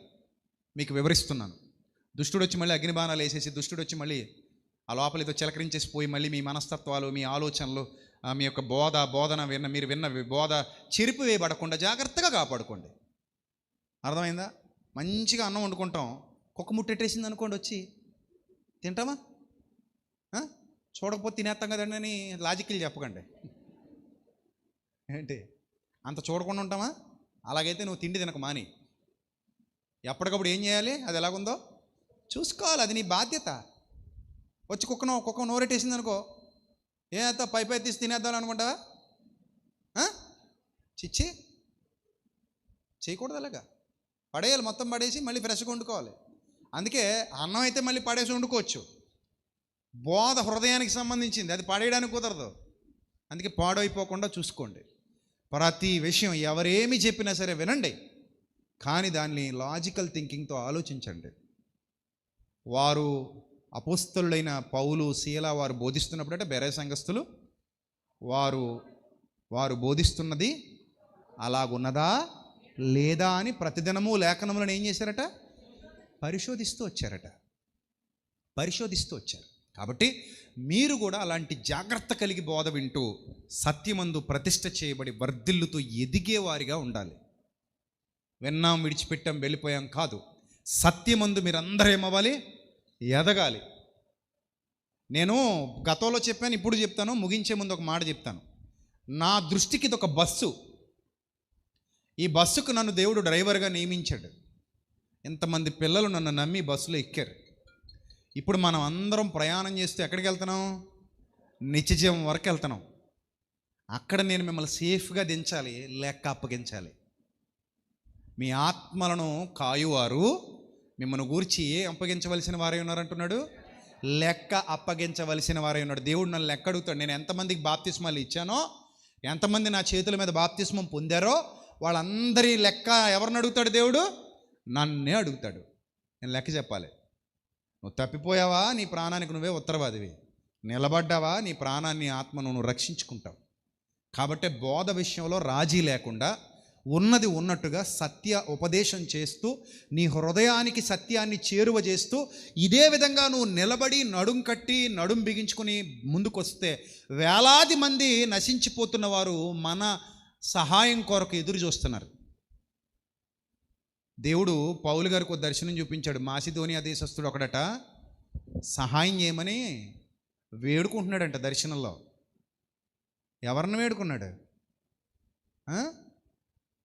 మీకు వివరిస్తున్నాను. దుష్టుడు వచ్చి మళ్ళీ అగ్నిబాణాలు వేసేసి, దుష్టుడు వచ్చి మళ్ళీ ఆ లోపలితో చిలకరించేసి పోయి మళ్ళీ మీ మనస్తత్వాలు, మీ ఆలోచనలు, మీ యొక్క బోధన మీరు విన్న బోధ చెరిపి వేయబడకుండా జాగ్రత్తగా కాపాడుకోండి. అర్థమైందా? మంచిగా అన్నం వండుకుంటాం, కుక్క ముట్టెట్టేసింది అనుకోండి, వచ్చి తింటామా? చూడకపోతే తినేస్తాం కదండి అని లాజిక్లు చెప్పకండి. ఏంటి అంత చూడకుండా ఉంటామా? అలాగైతే నువ్వు తిండి తినక మాని. ఎప్పటికప్పుడు ఏం చేయాలి? అది ఎలాగుందో చూసుకోవాలి. అది నీ బాధ్యత. వచ్చి కుక్క నోరెట్టేసింది అనుకో, ఏదో పై తీసి తినేద్దాం అనుకుంటావా? చిచ్చి చేయకూడదు. అలాగా పడేయాలి, మొత్తం పడేసి మళ్ళీ ఫ్రెష్గా వండుకోవాలి. అందుకే అన్నం అయితే మళ్ళీ పడేసి వండుకోవచ్చు. బోధ హృదయానికి సంబంధించింది, అది పడేయడానికి కుదరదు. అందుకే పాడైపోకుండా చూసుకోండి. ప్రతి విషయం ఎవరేమి చెప్పినా సరే వినండి, కానీ దాన్ని లాజికల్ థింకింగ్తో ఆలోచించండి. వారు అపోస్తలుడైన పౌలు, శీల వారు బోధిస్తున్నప్పుడంటే బెరే సంఘస్థులు వారు బోధిస్తున్నది అలాగున్నదా లేదా అని ప్రతిదినము లేఖనములను ఏం చేశారట? పరిశోధిస్తూ వచ్చారు. కాబట్టి మీరు కూడా అలాంటి జాగ్రత్త కలిగి బోధ వింటూ సత్యమందు ప్రతిష్ఠ చేయబడి వర్ధిల్లుతూ ఎదిగేవారిగా ఉండాలి. విన్నాం, విడిచిపెట్టాం, వెళ్ళిపోయాం కాదు. సత్యమందు మీరందరూ ఏమవ్వాలి? ఎదగాలి. నేను గతంలో చెప్పాను, ఇప్పుడు చెప్తాను. ముగించే ముందు ఒక మాట చెప్తాను. నా దృష్టికి ఇది ఒక బస్సు. ఈ బస్సుకు నన్ను దేవుడు డ్రైవర్గా నియమించాడు. ఎంతమంది పిల్లలు నన్ను నమ్మి బస్సులో ఎక్కారు. ఇప్పుడు మనం అందరం ప్రయాణం చేస్తూ ఎక్కడికి వెళ్తున్నాం? నిత్యజీవం వరకు వెళ్తున్నాం. అక్కడ నేను మిమ్మల్ని సేఫ్గా దించాలి, లెక్క అప్పగించాలి. మీ ఆత్మలను కాయువారు మిమ్మల్ని గూర్చి అప్పగించవలసిన వారై ఉన్నారంటున్నాడు, లెక్క అప్పగించవలసిన వారై ఉన్నాడు. దేవుడు నన్ను లెక్క అడుగుతాడు. నేను ఎంతమందికి బాప్తిస్మాలు ఇచ్చానో, ఎంతమంది నా చేతుల మీద బాప్తిస్మం పొందారో వాళ్ళందరి లెక్క ఎవరిని అడుగుతాడు? దేవుడు నన్నే అడుగుతాడు. నేను లెక్క చెప్పాలి. నువ్వు తప్పిపోయావా, నీ ప్రాణానికి నువ్వే ఉత్తరవాదివి. నిలబడ్డావా, నీ ప్రాణాన్ని, ఆత్మను నువ్వు రక్షించుకుంటావు. కాబట్టి బోధ విషయంలో రాజీ లేకుండా ఉన్నది ఉన్నట్టుగా సత్య ఉపదేశం చేస్తూ నీ హృదయానికి సత్యాన్ని చేరువ చేస్తూ ఇదే విధంగా నువ్వు నిలబడి నడుం కట్టి నడుం బిగించుకుని ముందుకొస్తే వేలాది మంది నశించిపోతున్న వారు మన సహాయం కొరకు ఎదురు చూస్తున్నారు. దేవుడు పౌలు గారికి ఒక దర్శనం చూపించాడు. మాసిదోనియా దేశస్థుడు ఒకడట సహాయం చేయమని వేడుకుంటున్నాడంట దర్శనంలో. ఎవరిని వేడుకున్నాడు?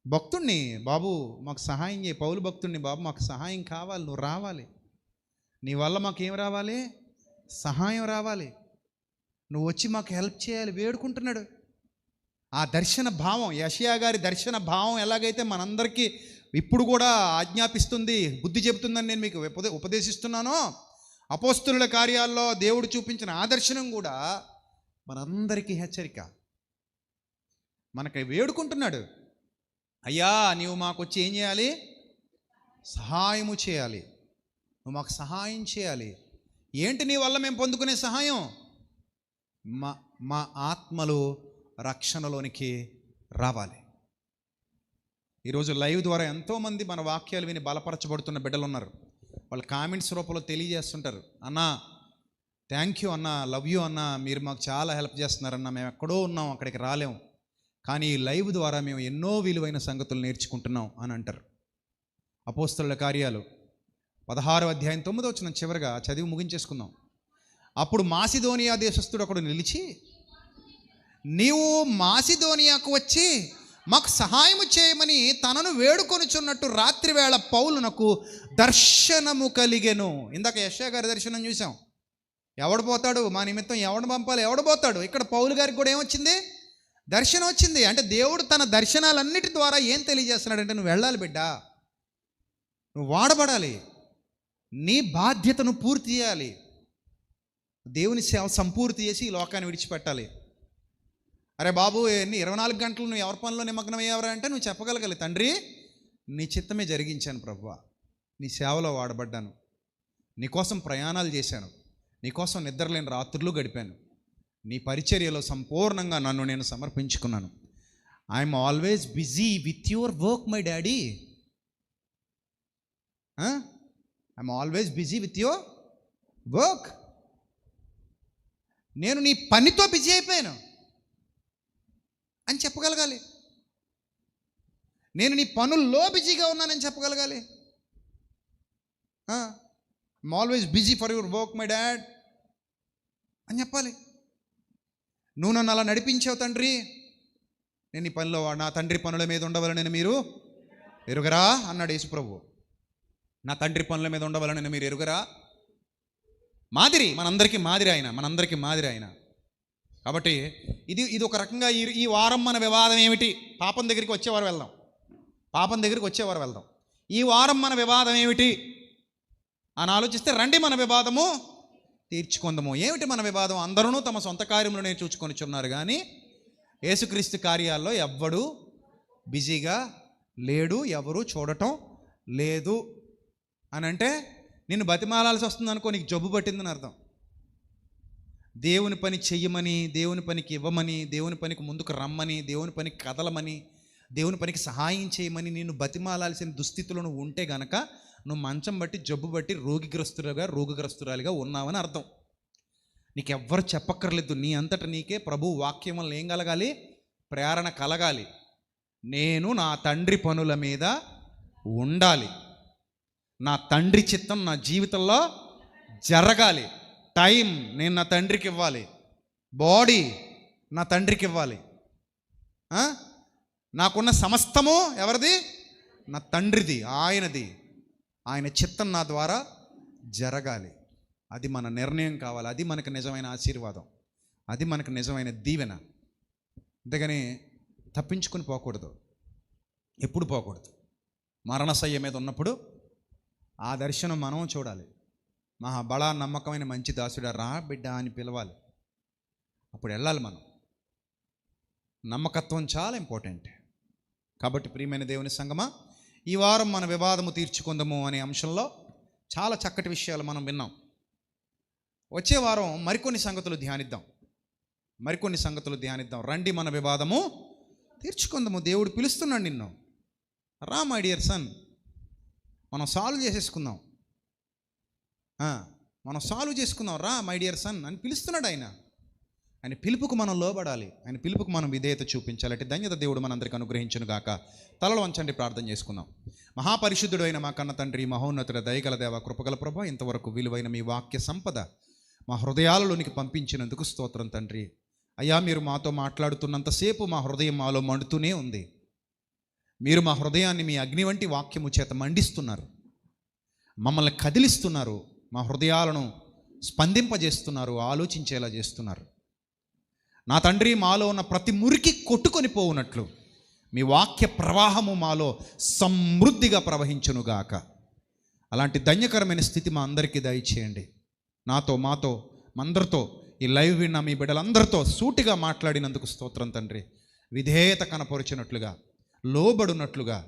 భక్తుణ్ణి, బాబు మాకు సహాయం చేయి. పౌలు భక్తుణ్ణి, బాబు మాకు సహాయం కావాలి, నువ్వు రావాలి, నీ వల్ల మాకేం రావాలి? సహాయం రావాలి, నువ్వు వచ్చి మాకు హెల్ప్ చేయాలి వేడుకుంటున్నాడు. ఆ దర్శన భావం, యెషయా గారి దర్శన భావం ఎలాగైతే మనందరికీ ఇప్పుడు కూడా ఆజ్ఞాపిస్తుంది, బుద్ధి చెబుతుందని నేను మీకు ఉపదేశిస్తున్నానో, అపోస్తలుల కార్యాల్లో దేవుడు చూపించిన ఆ దర్శనం కూడా మనందరికీ హెచ్చరిక. మనకి వేడుకుంటున్నాడు, అయ్యా నీవు మాకు వచ్చి ఏం చేయాలి? సహాయము చేయాలి, నువ్వు మాకు సహాయం చేయాలి. ఏంటి నీ వల్ల మేము పొందుకునే సహాయం? మా ఆత్మలు రక్షణలోనికి రావాలి. ఈరోజు లైవ్ ద్వారా ఎంతోమంది మన వాక్యాలు విని బలపరచబడుతున్న బిడ్డలు ఉన్నారు. వాళ్ళు కామెంట్స్ రూపంలో తెలియజేస్తుంటారు, అన్నా థ్యాంక్ యూ అన్నా, లవ్ యూ అన్నా, మీరు మాకు చాలా హెల్ప్ చేస్తున్నారన్నా, మేము ఎక్కడో ఉన్నాం, అక్కడికి రాలేము, కానీ ఈ లైవ్ ద్వారా మేము ఎన్నో విలువైన సంగతులు నేర్చుకుంటున్నాం అని అంటారు. అపోస్తలుల కార్యాలు 16వ అధ్యాయం 9వ వచనం చివరిగా చదివి ముగించేసుకుందాం. అప్పుడు మాసిదోనియా దేశస్థుడు ఒకడు నిలిచి నీవు మాసిదోనియాకు వచ్చి మాకు సహాయము చేయమని తనను వేడుకొనుచున్నట్టు రాత్రివేళ పౌలునకు దర్శనము కలిగెను. ఇందాక యెషయా గారి దర్శనం చూసాం. ఎవడు పోతాడు మా నిమిత్తం, ఎవడు పంపాలి, ఎవడు పోతాడు? ఇక్కడ పౌలు గారికి కూడా ఏమొచ్చింది? దర్శనం వచ్చింది. అంటే దేవుడు తన దర్శనాలన్నిటి ద్వారా ఏం తెలియజేస్తున్నాడంటే, నువ్వు వెళ్ళాలి బిడ్డ, నువ్వు వాడబడాలి, నీ బాధ్యతను పూర్తి చేయాలి, దేవుని సేవ సంపూర్తి చేసి ఈ లోకాన్ని విడిచిపెట్టాలి. అరే బాబు, ఎన్ని 24 గంటలు నువ్వు ఎవరి పనిలో నిమగ్నమయ్యావరా అంటే నువ్వు చెప్పగలగాలి, తండ్రి నీ చిత్తమే జరిగించాను ప్రభువా, నీ సేవలో వాడబడ్డాను, నీకోసం ప్రయాణాలు చేశాను, నీకోసం నిద్రలేని రాత్రులు గడిపాను, నీ పరిచర్యలో సంపూర్ణంగా నన్ను నేను సమర్పించుకున్నాను. I'm always busy with your work my daddy. I'm always busy with your work. నేను నీ పనితో బిజీ అయిపోయాను అని చెప్పగలగాలి. నేను నీ పనుల్లో బిజీగా ఉన్నానని చెప్పగలగాలి. I'm always busy for your work my dad అని చెప్పాలి. నువ్వు నన్ను అలా నడిపించావు తండ్రి, నేను నీ పనిలో నా తండ్రి పనుల మీద ఉండవాలని మీరు ఎరుగరా అన్నాడు యేసుప్రభు. నా తండ్రి పనుల మీద ఉండవాలని మీరు ఎరుగరా? మాదిరి, మనందరికీ మాదిరి ఆయన, మనందరికీ మాదిరి ఆయన. కాబట్టి ఇది ఒక రకంగా ఈ వారం మన వివాదం ఏమిటి? పాపం దగ్గరికి వచ్చేవారు వెళ్దాం, పాపం దగ్గరికి వచ్చేవారు వెళ్దాం. ఈ వారం మన వివాదం ఏమిటి అని ఆలోచిస్తే రండి మన వివాదము తీర్చుకుందాము. ఏమిటి మన వివాదం? అందరూ తమ సొంత కార్యములనే చూసుకొనిచున్నారు, కానీ యేసుక్రీస్తు కార్యాల్లో ఎవ్వడు బిజీగా లేడు, ఎవరు చూడటం లేదు. అని అంటే నిన్ను బతిమాలాల్సి వస్తుంది అనుకో, నీకు జబ్బు పట్టిందని అర్థం. దేవుని పని చెయ్యమని, దేవుని పనికి ఇవ్వమని, దేవుని పనికి ముందుకు రమ్మని, దేవుని పనికి కదలమని, దేవుని పనికి సహాయం చేయమని నిన్ను బతిమాలాల్సిన దుస్థితిలో నువ్వు ఉంటే గనక నువ్వు మంచం బట్టి జబ్బు బట్టి రోగిగ్రస్తురాలిగా ఉన్నావని అర్థం. నీకెవ్వరు చెప్పక్కర్లేదు, నీ అంతటా నీకే ప్రభు వాక్యం వల్ల ఏం కలగాలి? ప్రేరణ కలగాలి. నేను నా తండ్రి పనుల మీద ఉండాలి, నా తండ్రి చిత్తం నా జీవితంలో జరగాలి. టైం నేను నా తండ్రికి ఇవ్వాలి, బాడీ నా తండ్రికి ఇవ్వాలి. నాకున్న సమస్తము ఎవరిది? నా తండ్రిది, ఆయనది. ఆయన చిత్తం నా ద్వారా జరగాలి. అది మన నిర్ణయం కావాలి, అది మనకు నిజమైన ఆశీర్వాదం, అది మనకు నిజమైన దీవెన. అంతేగాని తప్పించుకొని పోకూడదు, ఎప్పుడు పోకూడదు. మరణశయ్య మీద ఉన్నప్పుడు ఆ దర్శనం మనం చూడాలి. బడా నమ్మకమైన మంచి దాసుడా రా బిడ్డ అని పిలవాలి, అప్పుడు వెళ్ళాలి మనం. నమ్మకత్వం చాలా ఇంపార్టెంట్. కాబట్టి ప్రియమైన దేవుని సంగమా, ఈ వారం మన వివాదము తీర్చుకుందాము అనే అంశంలో చాలా చక్కటి విషయాలు మనం విన్నాం. వచ్చే వారం మరికొన్ని సంగతులు ధ్యానిద్దాం. రండి మన వివాదము తీర్చుకుందాము. దేవుడు పిలుస్తున్నాడు నిన్ను, రా మై డియర్ సన్, మనం సాల్వ్ చేసుకుందాం, రా మై డియర్ సన్ అని పిలుస్తున్నాడు ఆయన. ఆయన పిలుపుకు మనం లోబడాలి, ఆయన పిలుపుకు మనం విధేయత చూపించాలి. అంటే ధన్యత దేవుడు మనందరికీ అనుగ్రహించును గాక. తలలు వంచండి, ప్రార్థన చేసుకుందాం. మహాపరిశుద్ధుడు అయిన మా కన్న తండ్రి, మహోన్నతుడ, దయగల దేవ, కృపగల ప్రభ, ఇంతవరకు విలువైన మీ వాక్య సంపద మా హృదయాలలోనికి పంపించినందుకు స్తోత్రం తండ్రి. అయ్యా, మీరు మాతో మాట్లాడుతున్నంతసేపు మా హృదయం మాలో మండుతూనే ఉంది. మీరు మా హృదయాన్ని మీ అగ్ని వంటి వాక్యము చేత మండిస్తున్నారు, మమ్మల్ని కదిలిస్తున్నారు, మా హృదయాలను స్పందింపజేస్తున్నారు, ఆలోచించేలా చేస్తున్నారు. నా తండ్రి, మాలో ఉన్న ప్రతి మురికి కొట్టుకొని పోవునట్లు మీ వాక్య ప్రవాహము మాలో సమృద్ధిగా ప్రవహించునుగాక. అలాంటి ధన్యకరమైన స్థితి మా అందరికీ దయచేయండి. నాతో, మాతో, అందరితో, ఈ లైవ్ విన్న మీ బిడ్డలందరితో సూటిగా మాట్లాడినందుకు స్తోత్రం తండ్రి. విధేయత కనపరిచినట్లుగా, లోబడినట్లుగా,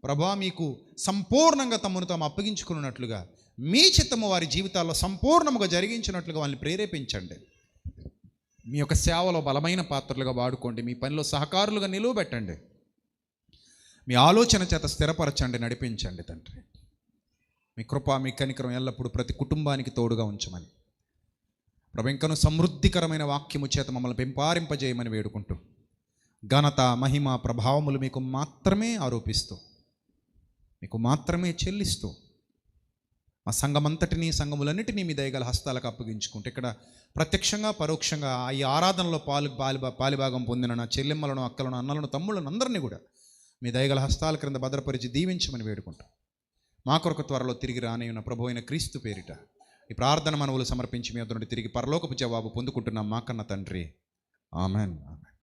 ప్రభా మీకు సంపూర్ణంగా తమను తాము అప్పగించుకున్నట్లుగా, మీ చిత్తము వారి జీవితాల్లో సంపూర్ణముగా జరిగించినట్లుగా వాళ్ళని ప్రేరేపించండి. మీ యొక్క సేవలో బలమైన పాత్రలుగా వాడుకోండి. మీ పనిలో సహకారులుగా నిలువబెట్టండి. మీ ఆలోచన చేత స్థిరపరచండి, నడిపించండి తండ్రి. మీ కృప, మీ కనికరం ఎల్లప్పుడూ ప్రతి కుటుంబానికి తోడుగా ఉంచమని ప్రభు ఇంకను సమృద్ధికరమైన వాక్యము చేత మమ్మల్ని పెంపారింపజేయమని వేడుకుంటూ, ఘనత, మహిమ, ప్రభావములు మీకు మాత్రమే ఆరోపిస్తూ, మీకు మాత్రమే చెల్లిస్తూ, మా సంఘమంతటినీ, సంఘములన్నిటినీ మీ దయగల హస్తాలకు అప్పగించుకుంటే ఇక్కడ ప్రత్యక్షంగా పరోక్షంగా ఈ ఆరాధనలో పాలిభాగం పొందిన నా చెల్లెమ్మలను, అక్కలను, అన్నలను, తమ్ముళ్ళను అందరినీ కూడా మీ దయగల హస్తాల క్రింద భద్రపరిచి దీవించమని వేడుకుంటాం. మా కొరకు త్వరలో తిరిగి రానియున్న ప్రభు అయిన క్రీస్తు పేరిట ఈ ప్రార్థన మనవులు సమర్పించి మీ వద్ద నుండి తిరిగి పరలోకపు జవాబు పొందుకుంటున్నాం మా కన్న తండ్రి. ఆమెన్.